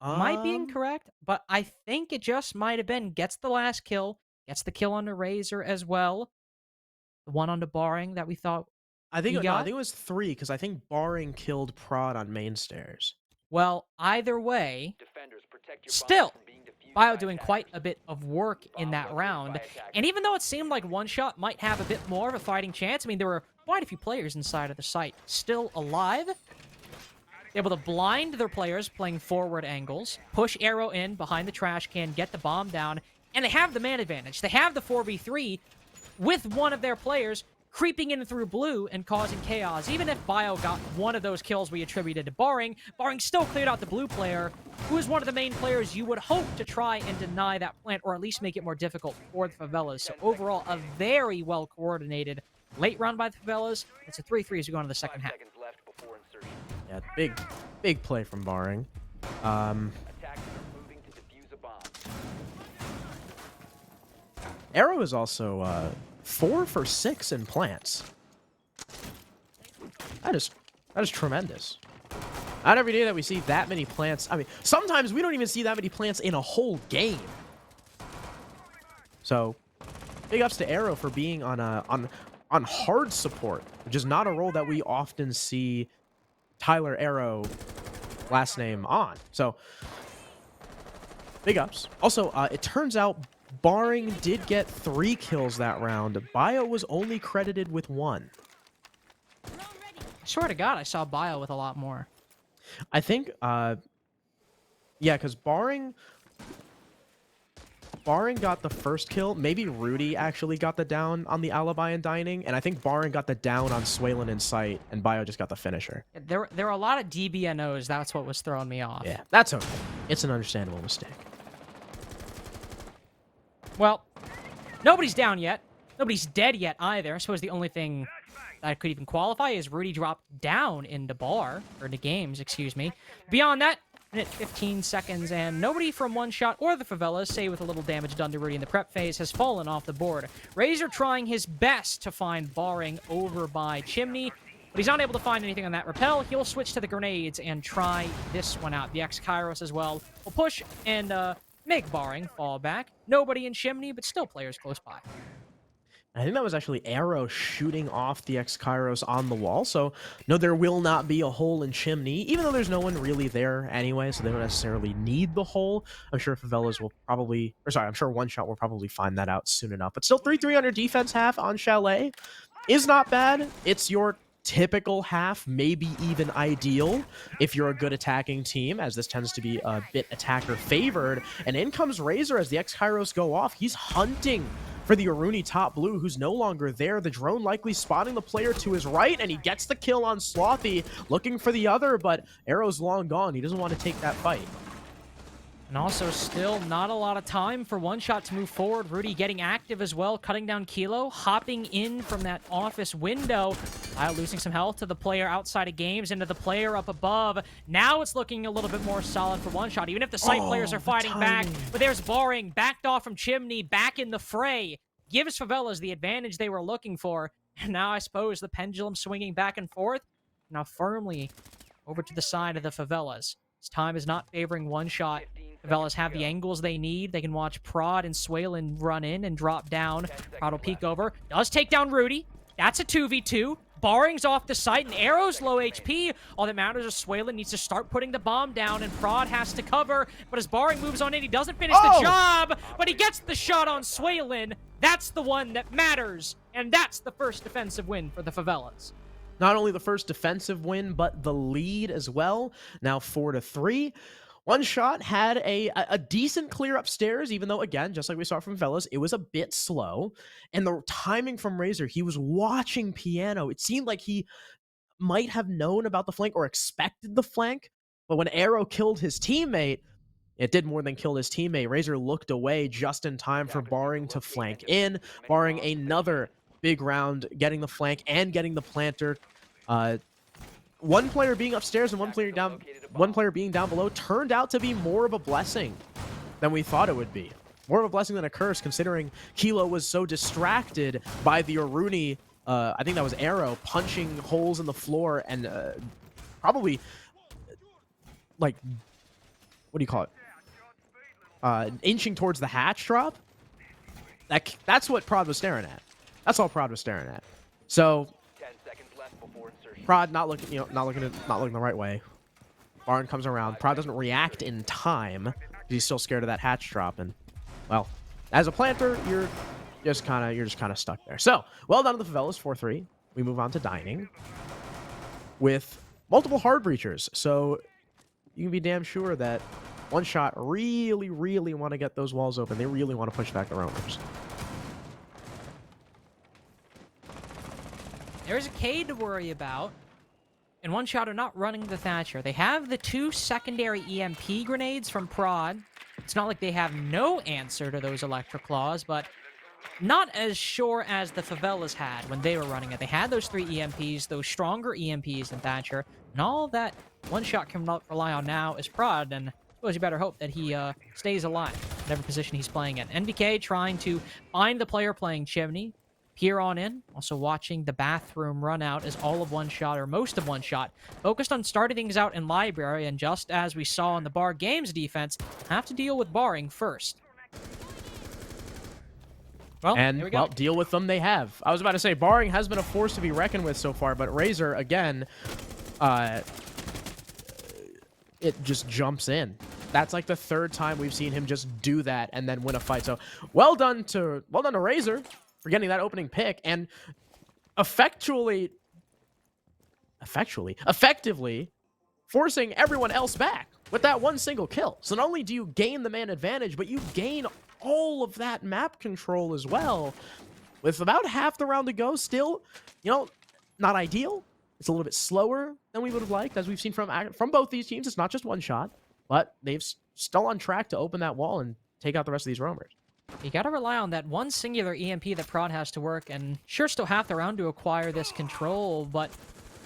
Might be incorrect, but I think it just might have been. Gets the last kill, gets the kill on the Razor as well. The one on the Barring that we thought I think it was 3, because I think Barring killed Prod on main stairs. Well, either way, still, Bio doing quite a bit of work in that round. And even though it seemed like one shot might have a bit more of a fighting chance, I mean, there were quite a few players inside of the site still alive. Able to blind their players playing forward angles, push Arrow in behind the trash can, get the bomb down, and they have the man advantage. They have the 4v3 with one of their players creeping in through blue and causing chaos. Even if Bio got one of those kills we attributed to Barring, Barring still cleared out the blue player, who is one of the main players you would hope to try and deny that plant, or at least make it more difficult for the Favelas. So overall, a very well-coordinated late round by the Favelas. It's a 3-3 as we go into the second half. Yeah, big play from Barring. Arrow is also 4 for 6 in plants. That is tremendous. Not every day that we see that many plants. I mean, sometimes we don't even see that many plants in a whole game. So, big ups to Arrow for being on hard support, which is not a role that we often see Tyler Arrow last name on. So, big ups. Also, it turns out Barring did get 3 kills that round. Bio was only credited with 1. I swear to God, I saw Bio with a lot more. I think, yeah, because Barring got the first kill. Maybe Rudy actually got the down on the alibi and dining, and I think Barring got the down on Swaylin in sight, and Bio just got the finisher. There are a lot of DBNOs. That's what was throwing me off. Yeah, that's okay. It's an understandable mistake. Well, nobody's down yet. Nobody's dead yet either. I suppose the only thing that could even qualify is Rudy dropped down into the games, excuse me. Beyond that, minute 15 seconds, and nobody from One Shot or the Favelas, say with a little damage done to Rudy in the prep phase, has fallen off the board. Razor trying his best to find Barring over by Chimney, but he's not able to find anything on that rappel. He'll switch to the grenades and try this one out. The X-Kairos as well will push and make Barring fall back. Nobody in Chimney, but still players close by. I think that was actually Arrow shooting off the X-Kairos on the wall. So, no, there will not be a hole in Chimney, even though there's no one really there anyway, so they don't necessarily need the hole. I'm sure Favelas will probably, or sorry, I'm sure One Shot will probably find that out soon enough. But still, 3-3 on your defense half on Chalet is not bad. It's your typical half, maybe even ideal if you're a good attacking team, as this tends to be a bit attacker favored. And in comes Razor as the X-Kairos go off. He's hunting for the Aruni top blue, who's no longer there. The drone likely spotting the player to his right, and he gets the kill on Slothy, looking for the other, but Arrow's long gone. He doesn't want to take that fight. And also still not a lot of time for One Shot to move forward. Rudy getting active as well, cutting down Kilo, hopping in from that office window. Losing some health to the player outside of games, into the player up above. Now it's looking a little bit more solid for One Shot, even if the site players are fighting back. But there's Barring, backed off from Chimney, back in the fray. Gives Favelas the advantage they were looking for. And now I suppose the pendulum swinging back and forth. Now firmly over to the side of the Favelas. This time is not favoring One Shot. Favelas have the angles they need. They can watch Prod and Swalen run in and drop down. Prod will peek over. Does take down Rudy. That's a 2v2. Barring's off the site, and Arrow's low HP. All that matters is Swalen needs to start putting the bomb down, and Prod has to cover. But as Barring moves on in, he doesn't finish the job, but he gets the shot on Swalen. That's the one that matters, and that's the first defensive win for the Favelas. Not only the first defensive win, but the lead as well. Now 4-3. One Shot had a decent clear upstairs, even though, again, just like we saw from Favelas, it was a bit slow. And the timing from Razor, he was watching Piano. It seemed like he might have known about the flank or expected the flank. But when Arrow killed his teammate, it did more than kill his teammate. Razor looked away just in time for Barring to flank in. Barring another big round, getting the flank and getting the planter. One player being upstairs and one player being down below turned out to be more of a blessing than we thought it would be. More of a blessing than a curse, considering Kilo was so distracted by the Aruni, I think that was Arrow, punching holes in the floor and probably, like, what do you call it? Inching towards the hatch drop. That's what Prod was staring at. That's all Prod was staring at. So Prod not looking the right way. Barn comes around. Prod doesn't react in time. He's still scared of that hatch drop, and well, as a planter, you're just kind of stuck there. So well done to the Favelas, 4-3. We move on to dining with multiple hard breachers. So you can be damn sure that One Shot really want to get those walls open. They really want to push back the roamers. There's a Cade to worry about, and One Shot are not running the Thatcher. They have the 2 secondary EMP grenades from Prod. It's not like they have no answer to those Electric Claws, but not as sure as the Favelas had when they were running it. They had those 3 EMPs, those stronger EMPs than Thatcher, and all that One Shot can rely on now is Prod, and I suppose you better hope that he stays alive, whatever position he's playing in. NBK trying to find the player playing Chimney. Peer on in, also watching the bathroom run out as all of One Shot, or most of One Shot, focused on starting things out in Library, and just as we saw in the Bar Games defense, have to deal with Barring first. Well, there we go. Well, deal with them they have. I was about to say, Barring has been a force to be reckoned with so far, but Razor, again, it just jumps in. That's like the 3rd time we've seen him just do that and then win a fight. So well done to Razor for getting that opening pick and effectively forcing everyone else back with that one single kill. So not only do you gain the man advantage, but you gain all of that map control as well. With about half the round to go, still, not ideal. It's a little bit slower than we would have liked, as we've seen from both these teams. It's not just One Shot, but they've still on track to open that wall and take out the rest of these roamers. You gotta rely on that one singular EMP that Prod has to work, and sure, still half the round to acquire this control, but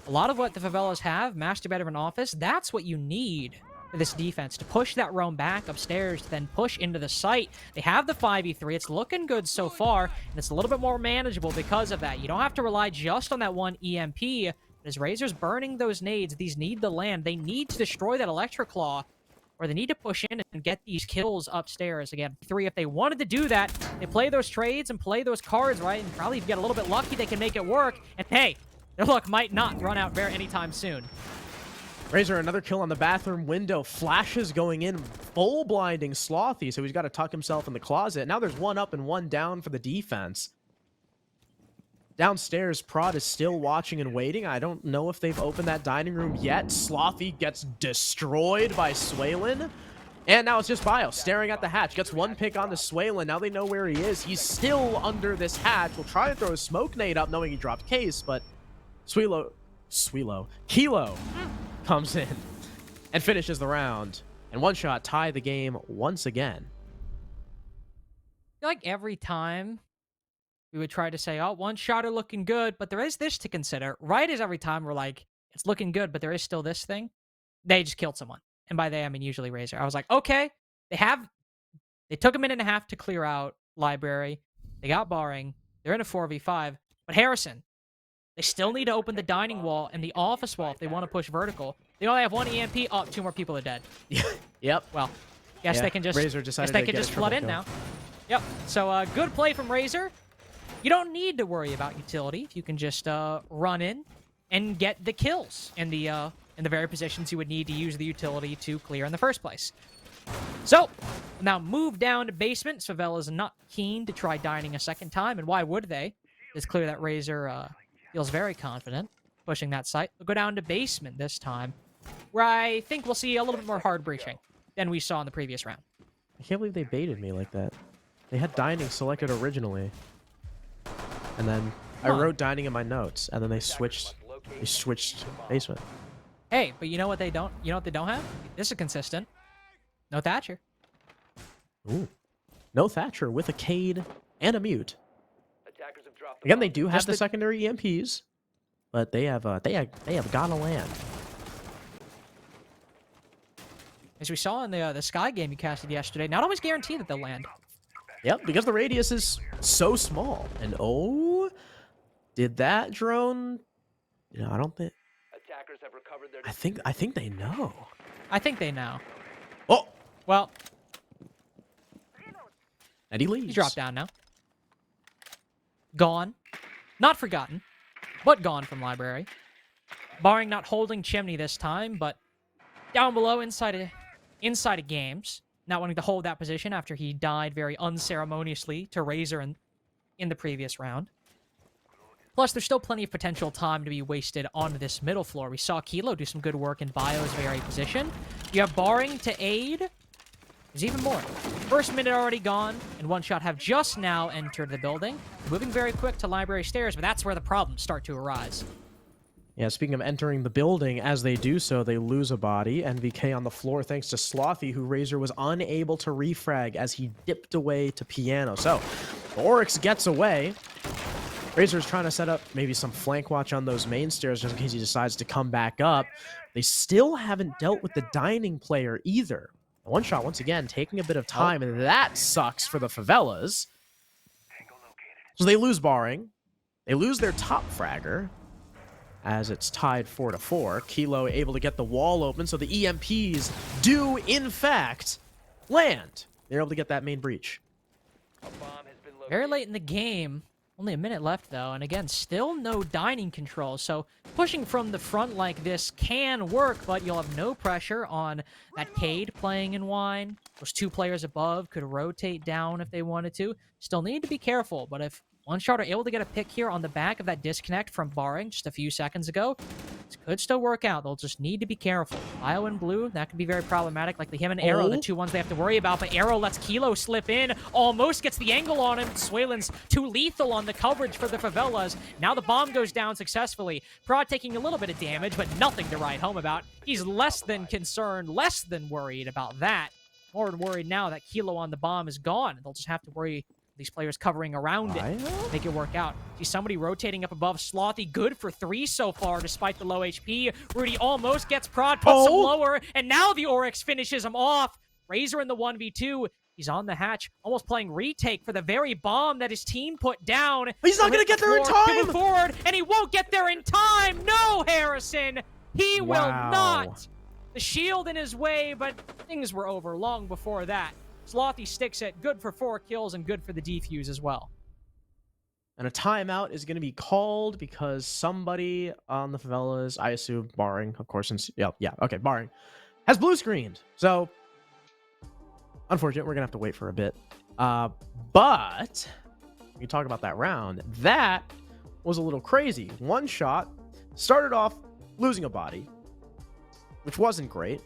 a lot of what the Favelas have, master bedroom office, that's what you need for this defense, to push that roam back upstairs, to then push into the site. They have the 5v3, it's looking good so far, and it's a little bit more manageable because of that. You don't have to rely just on that one EMP, but as Razor's burning those nades, these need the land. They need to destroy that Electric Claw, where they need to push in and get these kills upstairs. Again, 3, if they wanted to do that, they play those trades and play those cards, right? And probably if you get a little bit lucky, they can make it work. And hey, their luck might not run out very anytime soon. Razor, another kill on the bathroom window. Flashes going in, full blinding Slothy, so he's got to tuck himself in the closet. Now there's 1 up and 1 down for the defense. Downstairs, Prod is still watching and waiting. I don't know if they've opened that dining room yet. Slothy gets destroyed by Swaylin. And now it's just Bio staring at the hatch. Gets 1 pick onto Swaylin. Now they know where he is. He's still under this hatch. Will try to throw a smoke nade up knowing he dropped Case, but Kilo comes in and finishes the round. And One Shot tie the game once again. I feel like every time we would try to say, oh, One Shot are looking good, but there is this to consider. Right as every time we're like, it's looking good, but there is still this thing. They just killed someone. And by they, I mean usually Razor. I was like, okay, they took a minute and a half to clear out Library. They got Barring. They're in a 4v5. But Harrison, they still need to open the dining wall and the office wall if they want to push vertical. They only have 1 EMP. Oh, 2 more people are dead. Yep. Well, guess they can just Razor decided guess they to can get just a flood triple in kill. now. Yep. So good play from Razor. You don't need to worry about utility if you can just run in and get the kills in the very positions you would need to use the utility to clear in the first place. So now move down to basement. Favelas not keen to try dining a second time, and why would they? It's clear that Razor feels very confident pushing that site. We'll go down to basement this time, where I think we'll see a little bit more hard breaching than we saw in the previous round. I can't believe they baited me like that. They had dining selected originally. And then I wrote dining in my notes, and then they switched basement. Hey, but you know what they don't? You know what they don't have? This is consistent. No Thatcher. Ooh. No Thatcher with a Cade and a mute. Again, they do have Just the the- secondary EMPs, but they have gotta land. As we saw in the Sky game you casted yesterday, not always guaranteed that they'll land. Yep, because the radius is so small. And oh, did that drone? You know, I don't think. I think they know. I think they know. Oh, Well, and he leaves. he's dropped down now. Gone. Not forgotten, but gone from Library. Barring not holding Chimney this time, but down below inside of games. Not wanting to hold that position after he died very unceremoniously to Razor in the previous round. Plus, there's still plenty of potential time to be wasted on this middle floor. We saw Kilo do some good work in Bio's very position. You have Barring to aid. There's even more. First minute already gone, and One Shot have just now entered the building. Moving very quick to Library stairs, but that's where the problems start to arise. Yeah, speaking of entering the building, as they do so, they lose a body. NVK on the floor thanks to Slothy, who Razor was unable to refrag as he dipped away to Piano. So, Oryx gets away. Razor's trying to set up maybe some flank watch on those main stairs just in case he decides to come back up. They still haven't dealt with the dining player either. One Shot, once again, taking a bit of time, and that sucks for the Favelas. So they lose Barring. They lose their top fragger, as it's tied 4-4. Kilo able to get the wall open, so the EMPs do, in fact, land. They're able to get that main breach. Very late in the game. Only a minute left, though, and again, still no dining control, so pushing from the front like this can work, but you'll have no pressure on that Cade playing in wine. Those 2 players above could rotate down if they wanted to. Still need to be careful, but if One Shot are able to get a pick here on the back of that disconnect from Barring just a few seconds ago, this could still work out. They'll just need to be careful. Bio and Blue, that could be very problematic, like him and Arrow, the 2 ones they have to worry about, but Arrow lets Kilo slip in, almost gets the angle on him. Swalin's too lethal on the coverage for the Favelas. Now the bomb goes down successfully. Prod taking a little bit of damage, but nothing to write home about. He's less than concerned, less than worried about that. More worried now that Kilo on the bomb is gone. They'll just have to worry these players covering around it, make it work out. See somebody rotating up above. Slothy good for 3 so far, despite the low HP. Rudy almost gets Prod, puts him lower, and now the Oryx finishes him off. Razor in the 1v2. He's on the hatch, almost playing retake for the very bomb that his team put down. He's not going to get there in time! Moving forward, and he won't get there in time! No, Harrison! He will not! the shield in his way, but things were over long before that. Slothy sticks it, good for 4 kills and good for the defuse as well. And a timeout is going to be called because somebody on the Favelas, I assume, barring, of course, since, okay, barring, has blue screened. So, unfortunate, we're going to have to wait for a bit. But, we talk about that round. That was a little crazy. One shot, started off losing a body, which wasn't great.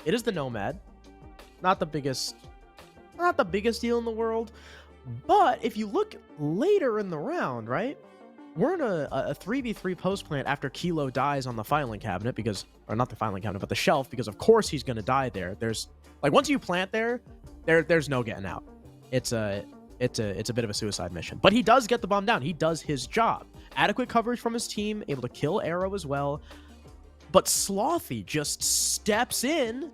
It is the Nomad. Not the biggest deal in the world. But if you look later in the round, right? We're in a 3v3 post plant after Kilo dies on the filing cabinet because, or not the filing cabinet, but the shelf, because of course he's going to die there. There's, like, once you plant there's no getting out. It's a bit of a suicide mission. But he does get the bomb down. He does his job. Adequate coverage from his team, able to kill Arrow as well. But Slothy just steps in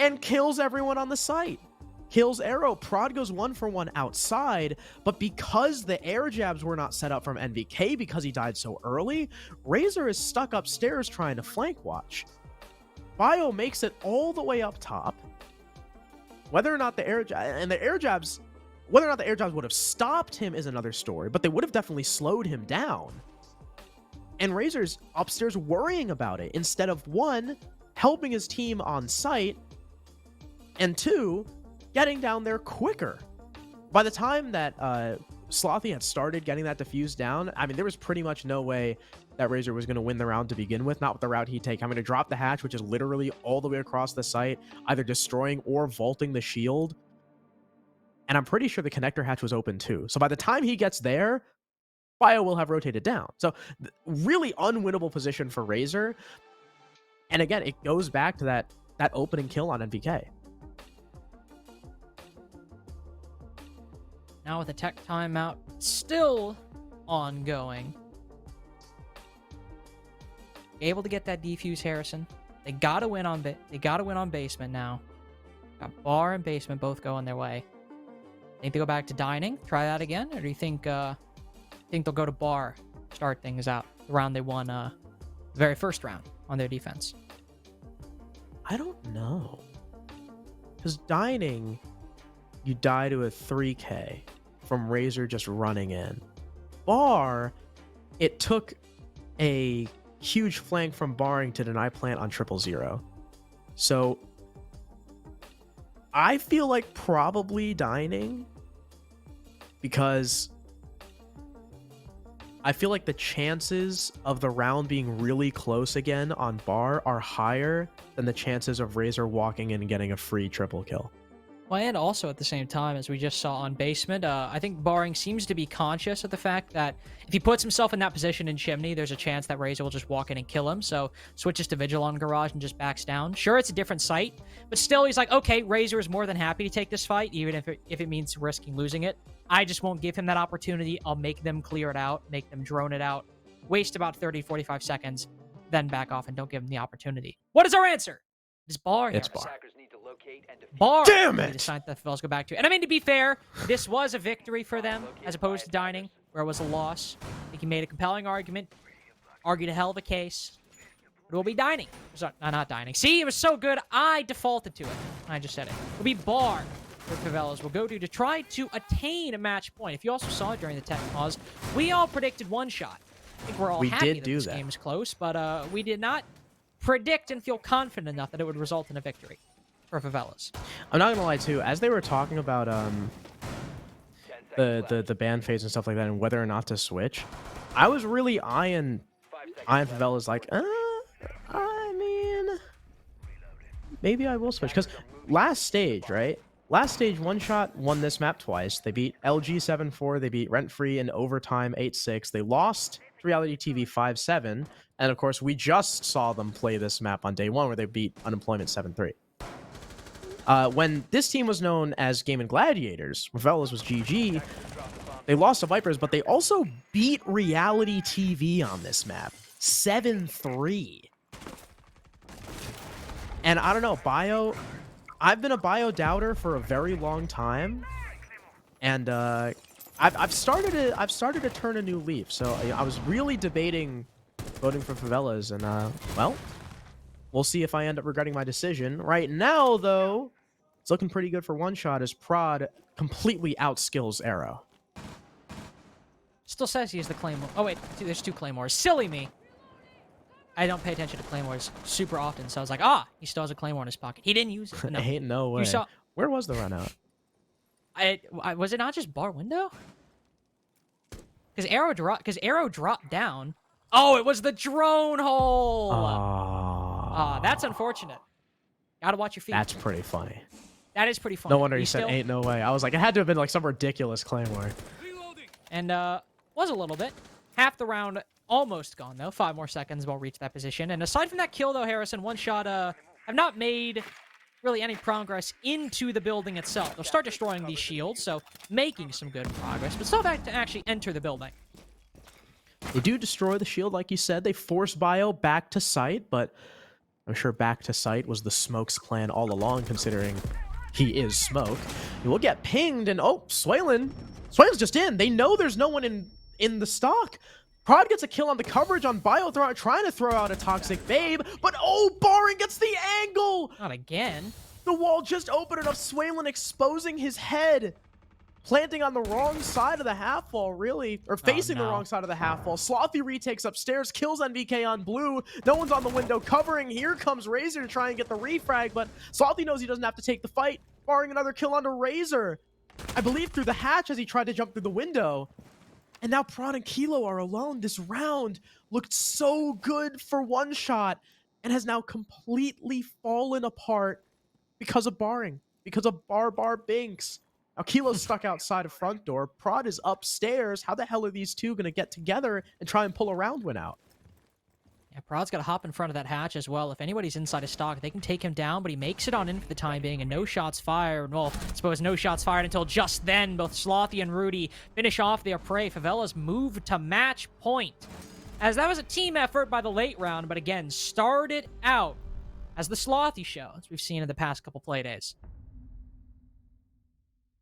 and kills everyone on the site. Kills Arrow. Prod goes 1 for 1 outside, but because the air jabs were not set up from NVK because he died so early, Razor is stuck upstairs trying to flank watch. Bio makes it all the way up top. Whether or not the air jabs would have stopped him is another story, but they would have definitely slowed him down. And Razor's upstairs worrying about it instead of 1, helping his team on site, and 2, getting down there quicker. By the time that Slothy had started getting that defuse down, I mean, there was pretty much no way that Razor was going to win the round to begin with, not with the route he'd take. I'm going to drop the hatch, which is literally all the way across the site, either destroying or vaulting the shield. And I'm pretty sure the connector hatch was open too. So by the time he gets there, Bio will have rotated down. So really unwinnable position for Razor. And again, it goes back to that opening kill on NVK. Now with the tech timeout still ongoing. Able to get that defuse, Harrison. They gotta win on basement now. Got bar and basement both going their way. Think they go back to dining, try that again, or do you think they'll go to bar, start things out? The round they won, the very first round on their defense. I don't know, because dining, you die to a 3K from Razor just running in. Bar, it took a huge flank from barring to deny plant on 000. So I feel like probably dining, because I feel like the chances of the round being really close again on bar are higher than the chances of Razor walking in and getting a free triple kill. Well, and also at the same time, as we just saw on basement, I think Barring seems to be conscious of the fact that if he puts himself in that position in Chimney, there's a chance that Razor will just walk in and kill him. So switches to Vigil on Garage and just backs down. Sure, it's a different site, but still he's like, okay, Razor is more than happy to take this fight, even if it means risking losing it. I just won't give him that opportunity. I'll make them clear it out, make them drone it out, waste about 30, 45 seconds, then back off and don't give him the opportunity. What is our answer? It's Bar. It's Bar. Bar. Damn it! Decide that the Favelas go back to. And I mean, to be fair, this was a victory for them as opposed to dining, where it was a loss. I think he made a compelling argument, argued a hell of a case. But it will be dining. Sorry, not dining. See, it was so good, I defaulted to it. I just said it. It will be Bar for Favelas will go to try to attain a match point. If you also saw it during the tech pause, we all predicted one shot. I think we're all happy that this game is close, but we did not predict and feel confident enough that it would result in a victory for Favelas. I'm not gonna lie too, as they were talking about the ban phase and stuff like that and whether or not to switch, I was really eyeing Favelas like, I mean, maybe I will switch, because last stage, right? Last stage, One Shot won this map twice. They beat LG 7-4, they beat Rent Free in overtime 8-6. They lost to Reality TV 5-7, and of course, we just saw them play this map on day one where they beat Unemployment 7-3. When this team was known as Game and Gladiators, Favelas was GG, they lost to Vipers, but they also beat Reality TV on this map, 7-3. And I don't know, Bio, I've been a Bio doubter for a very long time, and I've started to turn a new leaf. So I was really debating voting for Favelas, and well, We'll see if I end up regretting my decision. Right now, though, it's looking pretty good for one shot as Prod completely outskills Arrow. Still says he is the Claymore. Oh, wait. There's 2 Claymores. Silly me. I don't pay attention to Claymores super often, so I was like, he still has a Claymore in his pocket. He didn't use it. But no. Ain't no way. You saw... Where was the run out? Was it not just bar window? Because Arrow dropped down. Oh, it was the drone hole. That's unfortunate. Gotta watch your feet. That's pretty funny. That is pretty funny. No wonder you said ain't no way. I was like, it had to have been like some ridiculous Claymore. And was a little bit. Half the round almost gone though. 5 more seconds we'll reach that position. And aside from that kill though, Harrison, one shot have not made really any progress into the building itself. They'll start destroying these shields, so making some good progress, but still have to actually enter the building. They do destroy the shield, like you said. They force Bio back to site, but I'm sure back to site was the Smoke's plan all along, considering he is Smoke. He will get pinged, and Swaylin. Swaylon's just in. They know there's no one in the stock. Prod gets a kill on the coverage on Bio, trying to throw out a Toxic Babe, but Baring gets the angle! Not again. The wall just opened enough, Swaylon exposing his head. Planting on the wrong side of the half wall, really. Or facing the wrong side of the half wall. Slothy retakes upstairs, kills NVK on blue. No one's on the window covering. Here comes Razor to try and get the refrag, but Slothy knows he doesn't have to take the fight. Barring another kill onto Razor. I believe through the hatch as he tried to jump through the window. And now Prod and Kilo are alone. This round looked so good for one shot and has now completely fallen apart because of Barring. Because of Bar Binks. Now, Kilo's stuck outside of front door. Prod is upstairs. How the hell are these two going to get together and try and pull a round win out? Yeah, Prod's got to hop in front of that hatch as well. If anybody's inside of stock, they can take him down, but he makes it on in for the time being, and no shots fired. Well, I suppose no shots fired until just then. Both Slothy and Rudy finish off their prey. Favelas move to match point, as that was a team effort by the late round, but again, started out as the Slothy show, as we've seen in the past couple play days.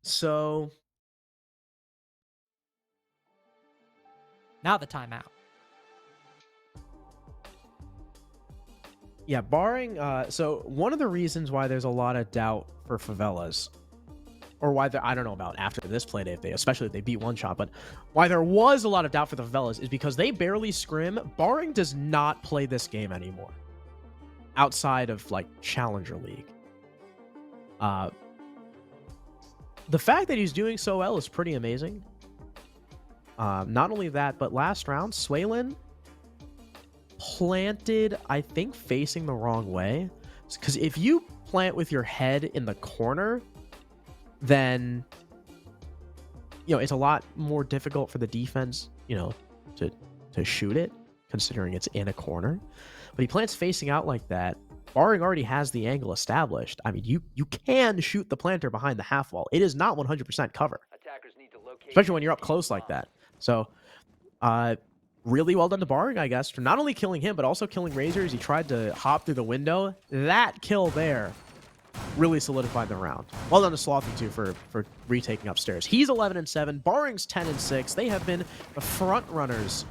So now the timeout. Yeah, Barring, so one of the reasons why there's a lot of doubt for Favelas, or why I don't know about after this play day, especially if they beat one shot, but why there was a lot of doubt for the Favelas is because they barely scrim. Barring does not play this game anymore outside of like Challenger League. The fact that he's doing so well is pretty amazing. Not only that, but last round, Swaylon planted, I think, facing the wrong way. Because if you plant with your head in the corner, then, it's a lot more difficult for the defense, to shoot it, considering it's in a corner. But he plants facing out like that. Barring already has the angle established. I mean, you can shoot the planter behind the half wall. It is not 100% cover, especially when you're up close like that. So, really well done to Barring, I guess, for not only killing him, but also killing Razor as he tried to hop through the window. That kill there really solidified the round. Well done to Slothy, too, for retaking upstairs. He's 11-7. Barring's 10-6. They have been the front runners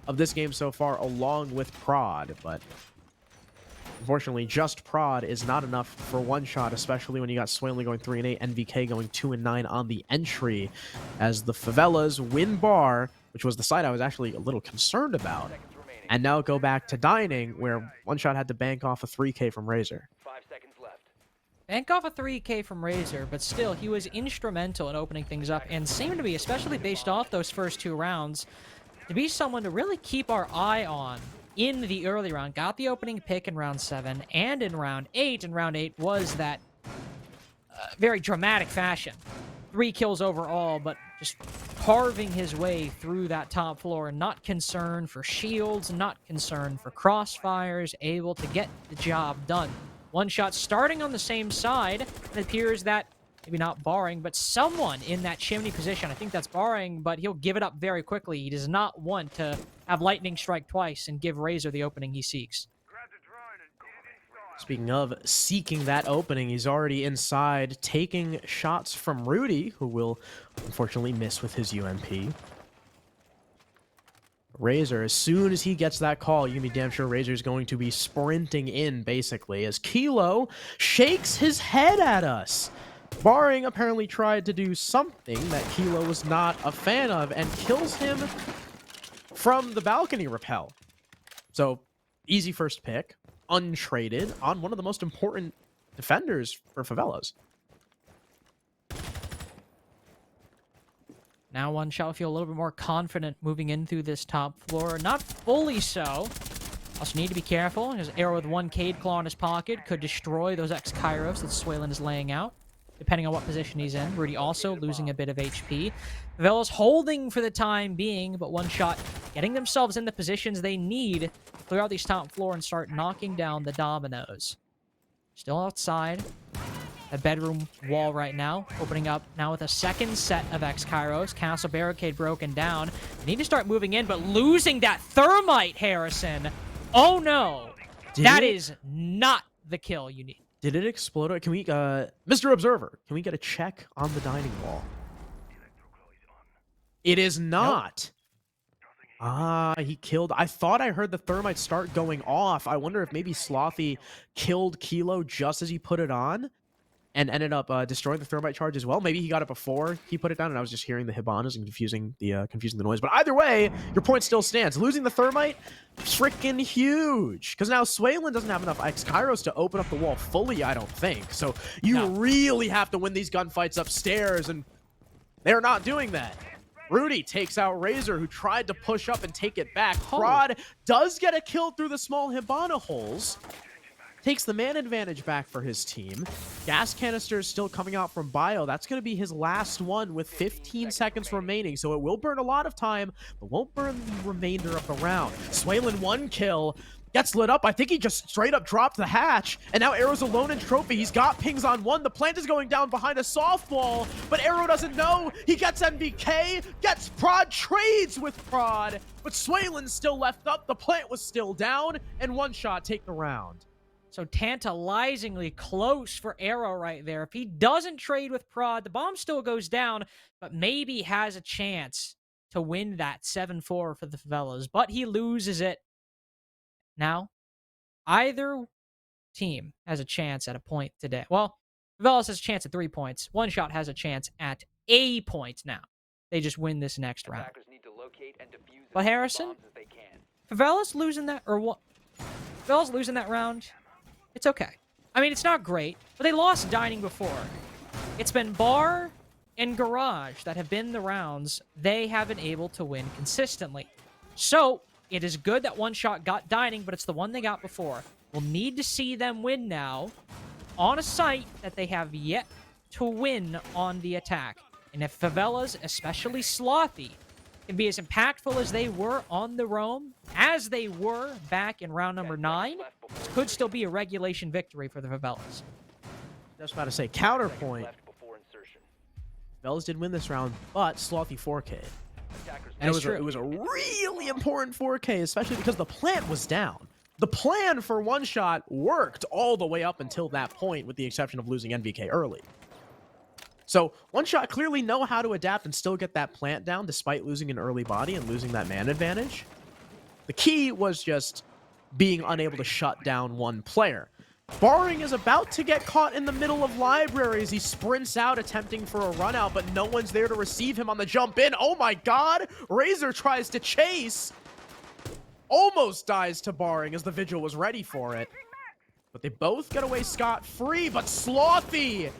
of this game so far, along with Prod, but unfortunately, just Prod is not enough for one shot, especially when you got Swaylon going 3-8, NVK going 2-9 on the entry, as the Favelas win bar, which was the side I was actually a little concerned about, and now go back to Dining, where one shot had to bank off a 3K from Razor. 5 seconds left. Bank off a 3K from Razor, but still, he was instrumental in opening things up, and seemed to be, especially based off those first 2 rounds, to be someone to really keep our eye on in the early round. Got the opening pick in round 7 and in round 8. And round 8 was that very dramatic fashion. 3 kills overall, but just carving his way through that top floor and not concerned for shields, not concerned for crossfires, able to get the job done. One shot starting on the same side. It appears that maybe not Barring, but someone in that chimney position. I think that's Barring, but he'll give it up very quickly. He does not want to have lightning strike twice and give Razor the opening he seeks. Speaking of seeking that opening, he's already inside, taking shots from Rudy, who will unfortunately miss with his UMP. Razor, as soon as he gets that call, you can be damn sure Razor's going to be sprinting in, basically, as Kilo shakes his head at us. Barring apparently tried to do something that Kilo was not a fan of and kills him from the balcony rappel. So, easy first pick, untraded, on one of the most important defenders for Favelas. Now One Shot will feel a little bit more confident moving in through this top floor. Not fully so. Also need to be careful. His arrow with 1 Cade Claw in his pocket could destroy those X-Kairos that Swaylin is laying out, depending on what position he's in. Rudy also losing a bit of HP. Favelas holding for the time being, but One Shot getting themselves in the positions they need to clear out these top floor and start knocking down the dominoes. Still outside. A bedroom wall right now, opening up now with a second set of X-Kairos. Castle barricade broken down. They need to start moving in, but losing that thermite, Harrison. Oh no. That is not the kill you need. Did it explode? Can we, Mr. Observer, can we get a check on the dining wall? It is not. Nope. Ah, he killed. I thought I heard the thermite start going off. I wonder if maybe Slothy killed Kilo just as he put it on and ended up destroying the thermite charge as well. Maybe he got it before he put it down, and I was just hearing the Hibanas and confusing the noise. But either way, your point still stands. Losing the thermite, freaking huge. Because now Swaylin doesn't have enough X-Kairos to open up the wall fully, I don't think. So you really have to win these gunfights upstairs, and they're not doing that. Rudy takes out Razor, who tried to push up and take it back. Prod does get a kill through the small Hibana holes. Takes the man advantage back for his team. Gas canisters still coming out from Bio. That's going to be his last one with 15 seconds remaining. So it will burn a lot of time, but won't burn the remainder of the round. Swaylin 1 kill. Gets lit up. I think he just straight up dropped the hatch. And now Arrow's alone in trophy. He's got pings on 1. The plant is going down behind a softball, but Arrow doesn't know. He gets MVK, gets Prod, trades with Prod, but Swaylin's still left up. The plant was still down, and One Shot take the round. So tantalizingly close for Arrow right there. If he doesn't trade with Prod, the bomb still goes down, but maybe has a chance to win that 7-4 for the Favelas. But he loses it. Now, either team has a chance at a point today. Well, Favelas has a chance at 3 points. One Shot has a chance at a point now. They just win this next round. But Harrison, Favelas losing that, or what? Favelas losing that round. It's okay. I mean, it's not great, but they lost Dining before. It's been Bar and Garage that have been the rounds they have been able to win consistently. So, it is good that One Shot got Dining, but it's the one they got before. We'll need to see them win now on a site that they have yet to win on the attack. And if Favelas, especially Slothy, can be as impactful as they were on the roam, as they were back in round number 9, this could still be a regulation victory for the Favelas. Just about to say, counterpoint. Favelas did win this round, but Slothy 4K. And it was a really important 4K, especially because the plant was down. The plan for One Shot worked all the way up until that point, with the exception of losing NVK early. So One Shot clearly know how to adapt and still get that plant down despite losing an early body and losing that man advantage. The key was just being unable to shut down one player. Barring is about to get caught in the middle of libraries. He sprints out attempting for a run out, but no one's there to receive him on the jump in. Oh my god! Razor tries to chase. Almost dies to Barring as the Vigil was ready for it. But they both get away scot-free, but Slothy,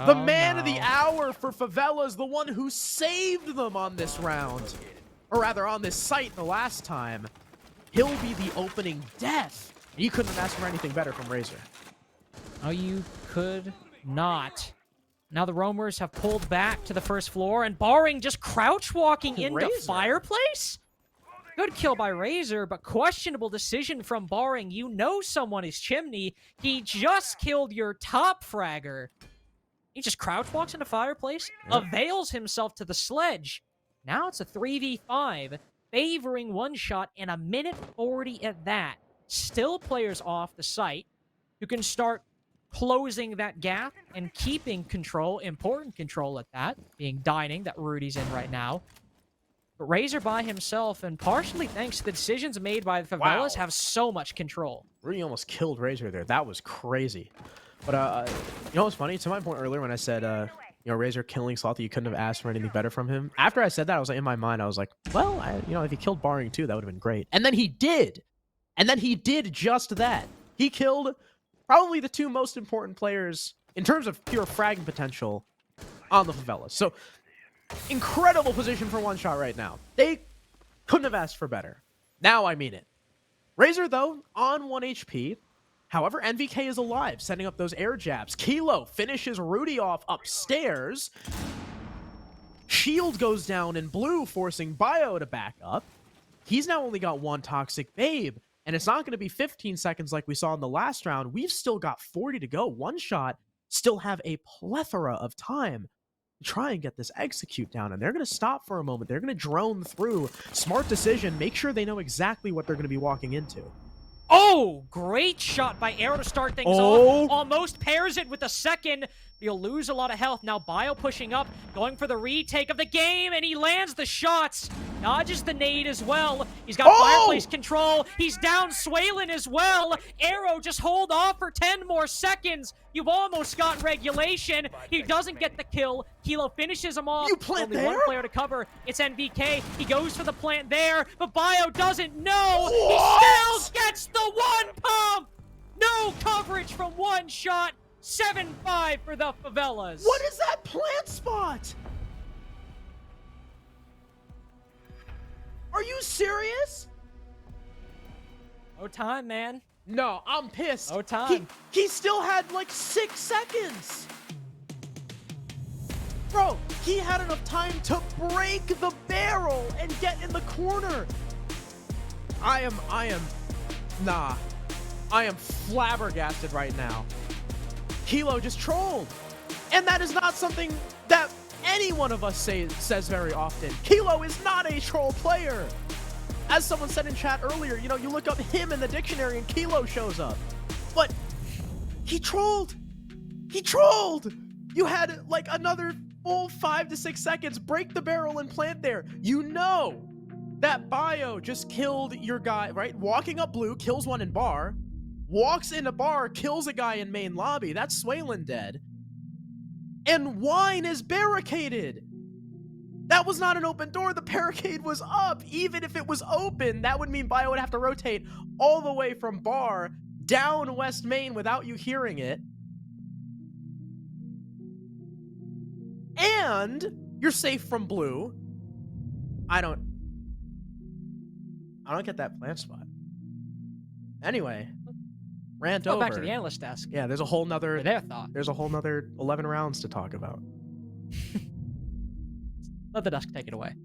the man of the hour for Favelas, the one who saved them on this round, or rather on this site the last time, he'll be the opening death. You couldn't have asked for anything better from Razor. Oh, you could not. Now the roamers have pulled back to the first floor, and Barring just crouch walking into Fireplace? Good kill by Razor, but questionable decision from Barring. You know someone is Chimney. He just killed your top fragger. He just crouch walks into Fireplace, avails himself to the sledge. Now it's a 3v5, favoring One Shot in a minute 40 at that. Still players off the site who can start closing that gap and keeping control, important control at that, being Dining that Rudy's in right now. But Razor by himself, and partially thanks to the decisions made by the Favelas, have so much control. Rooney almost killed Razor there. That was crazy. But you know what's funny? To my point earlier when I said, you know, Razor killing Slothy, you couldn't have asked for anything better from him. After I said that, I was like, in my mind, I was like, well, you know, if he killed Barring too, that would have been great. And then he did. And then he did just that. He killed probably the two most important players in terms of pure fragging potential on the Favelas. So, incredible position for one shot right now. They couldn't have asked for better. Now I mean it. Razor, though, on 1 HP. However, NVK is alive, setting up those air jabs. Kilo finishes Rudy off upstairs. Shield goes down in blue, forcing Bio to back up. He's now only got one Toxic Babe, and it's not going to be 15 seconds like we saw in the last round. We've still got 40 to go. One shot still have a plethora of time to try and get this execute down, and they're going to stop for a moment. They're going to drone through. Smart decision. Make sure they know exactly what they're going to be walking into. Oh, great shot by Arrow to start things off. Almost pairs it with a second. He'll lose a lot of health. Now Bio pushing up, going for the retake of the game, and he lands the shots. Dodges the nade as well. He's got Fireplace control. He's down Swaylin as well. Arrow, just hold off for 10 more seconds. You've almost got regulation. He doesn't get the kill. Kilo finishes him off. You plant Only there? one player to cover. It's NVK. He goes for the plant there, but Bio doesn't know. What? He still gets the one pump. No coverage from one shot. 7-5 for the Favelas. What is that plant spot? Are you serious? No time, man. No, I'm pissed. No time. He still had like 6 seconds. Bro, he had enough time to break the barrel and get in the corner. I am flabbergasted right now. Kilo just trolled. And that is not something that any one of us says very often. Kilo is not a troll player. As someone said in chat earlier, you know, you look up him in the dictionary and Kilo shows up. But he trolled. He trolled. You had like another full 5 to 6 seconds. Break the barrel and plant there. You know that Bio just killed your guy, right? Walking up blue, kills one in bar. Walks into bar, kills a guy in main lobby. That's Swaylin dead. And Wine is barricaded. That was not an open door. The barricade was up. Even if it was open, that would mean Bio would have to rotate all the way from bar down West Main without you hearing it. And you're safe from blue. I don't get that plant spot. Anyway, rant over. Back to the analyst desk. Yeah, there's a whole nother. Their thought. There's a whole nother 11 rounds to talk about. Let the desk take it away.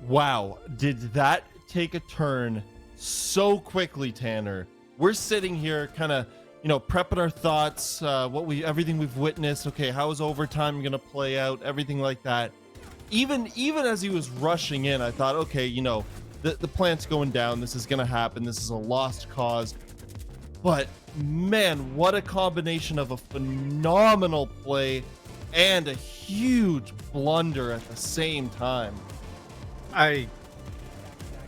Wow, did that take a turn so quickly, Tanner? We're sitting here kind of, you know, prepping our thoughts, everything we've witnessed. Okay, how is overtime going to play out? Everything like that. Even as he was rushing in, I thought, okay, you know, the plant's going down. This is going to happen. This is a lost cause. But man, what a combination of a phenomenal play and a huge blunder at the same time. I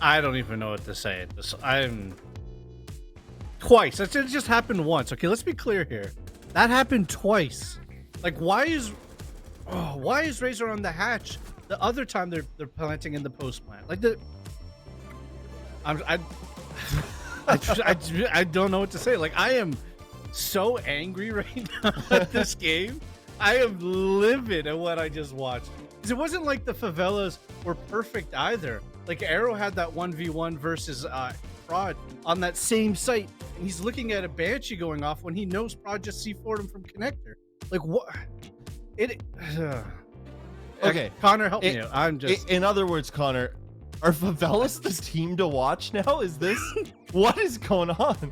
don't even know what to say. I'm twice. It just happened once. Okay, let's be clear here. That happened twice. Like, why is Razor on the hatch the other time they're planting in the post plant? Like I don't know what to say. Like, I am so angry right now at this game. I am livid at what I just watched. Because it wasn't like the Favelas were perfect either. Like, Arrow had that 1v1 versus Prod on that same site, and he's looking at a Banshee going off when he knows Prod just C4'd him from connector. Like, what? Okay, Connor, help me out. I'm just... In other words, Connor, are Favelas the team to watch now? Is this... What is going on?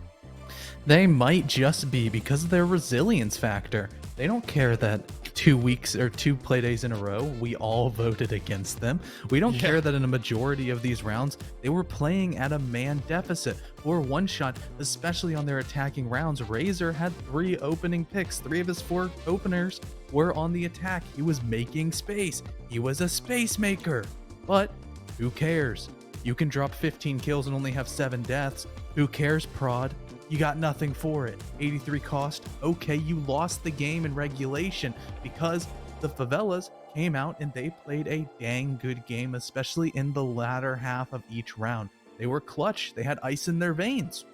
They might just be because of their resilience factor. They don't care that 2 weeks or 2 play days in a row, we all voted against them. We don't care that in a majority of these rounds, they were playing at a man deficit or one shot, especially on their attacking rounds. Razor had 3 opening picks. 3 of his 4 openers were on the attack. He was making space. He was a space maker. But who cares? You can drop 15 kills and only have 7 deaths. Who cares, Prod? You got nothing for it. 83 cost. Okay, you lost the game in regulation because the Favelas came out and they played a dang good game, especially in the latter half of each round. They were clutch. They had ice in their veins.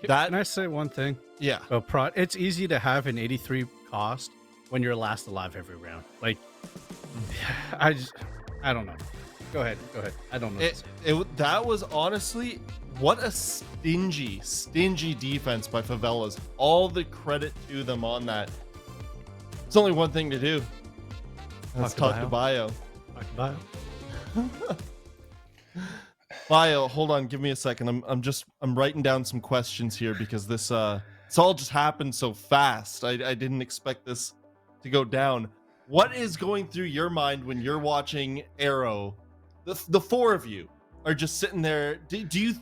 Can I say one thing? Yeah. Well, Prod, it's easy to have an 83 cost when you're last alive every round. Like, I don't know. Go ahead. I don't know. That was honestly, what a stingy defense by Favelas. All the credit to them on that. It's only one thing to do. Let's talk to Bio. Bio, hold on, give me a second. I'm writing down some questions here because this it's all just happened so fast. I didn't expect this to go down. What is going through your mind when you're watching Arrow? The 4 of you are just sitting there. Did you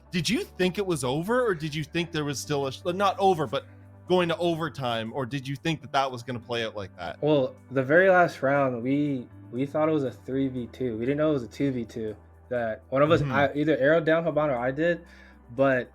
think it was over, or did you think there was still not over, but going to overtime, or did you think that was going to play out like that? Well, the very last round, we thought it was a 3v2. We didn't know it was a 2v2. That one of us, either Arrow down Habana or I did, but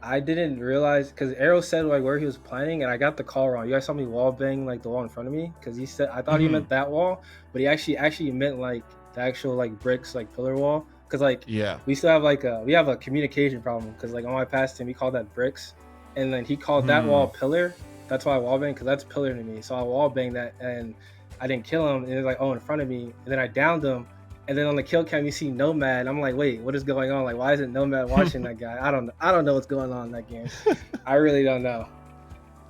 I didn't realize because Arrow said like where he was planning, and I got the call wrong. You guys saw me wall bang like the wall in front of me because he said I thought he meant that wall, but he actually meant like the actual like bricks like pillar wall. Because like we still have like we have a communication problem because like on my past team we call that bricks, and then he called that wall pillar. That's why I wall bang because that's pillar to me. So I wall bang that and I didn't kill him, and it was like in front of me, and then I downed him. And then on the kill cam, you see Nomad. I'm like, wait, what is going on? Like, why isn't Nomad watching that guy? I don't know what's going on in that game. I really don't know.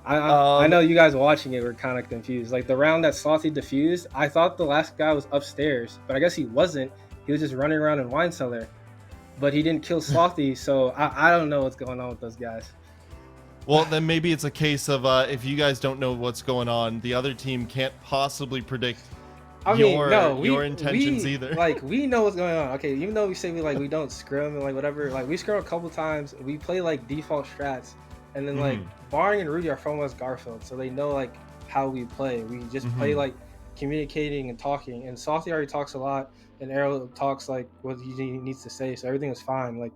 I know you guys watching it were kind of confused. Like the round that Slothy defused, I thought the last guy was upstairs, but I guess he wasn't. He was just running around in Wine Cellar, but he didn't kill Slothy. So I don't know what's going on with those guys. Well, then maybe it's a case of if you guys don't know what's going on, the other team can't possibly predict your intentions either. Like we know what's going on. Okay, even though we say we don't scrim and like whatever, like we scrim a couple times. We play like default strats, and then like Barring and Rudy are from West Garfield, so they know like how we play. We just play like communicating and talking. And Salty already talks a lot, and Arrow talks like what he needs to say, so everything is fine. Like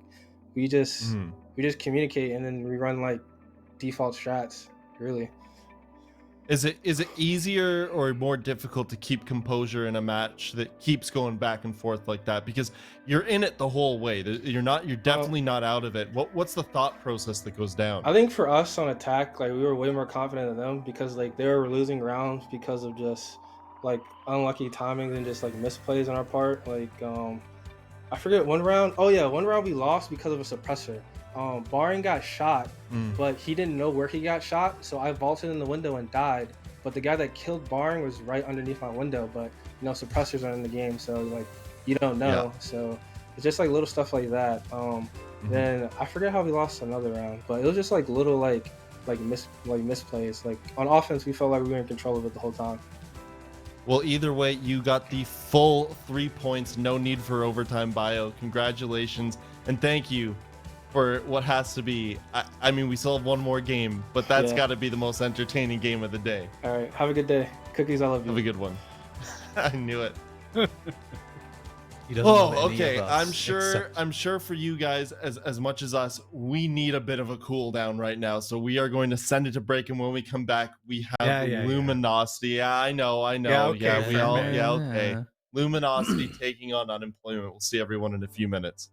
we just communicate, and then we run like default strats. Really. Is it easier or more difficult to keep composure in a match that keeps going back and forth like that? Because you're in it the whole way. You're definitely not out of it. What's the thought process that goes down? I think for us on attack, like we were way more confident than them because like they were losing rounds because of just like unlucky timings and just like misplays on our part. Like I forget one round. Oh yeah, one round we lost because of a suppressor. Barring got shot, but he didn't know where he got shot, so I vaulted in the window and died. But the guy that killed Barring was right underneath my window, but you know suppressors are in the game, so like you don't know. So it's just like little stuff like that. Then I forget how we lost another round, but it was just like little like misplays. Like on offense, we felt like we were in control of it the whole time. Well, either way, you got the full 3 points. No need for overtime, Bio. Congratulations, and thank you for what has to be. I mean, we still have one more game, but that's got to be the most entertaining game of the day. All right, have a good day. Cookies, I love you. Have a good one. I knew it. He doesn't love any okay. of us, I'm sure for you guys, as much as us, we need a bit of a cool down right now. So we are going to send it to break, and when we come back, we have Luminosity. Yeah, I know. Okay, Okay. Luminosity taking on Unemployment. We'll see everyone in a few minutes.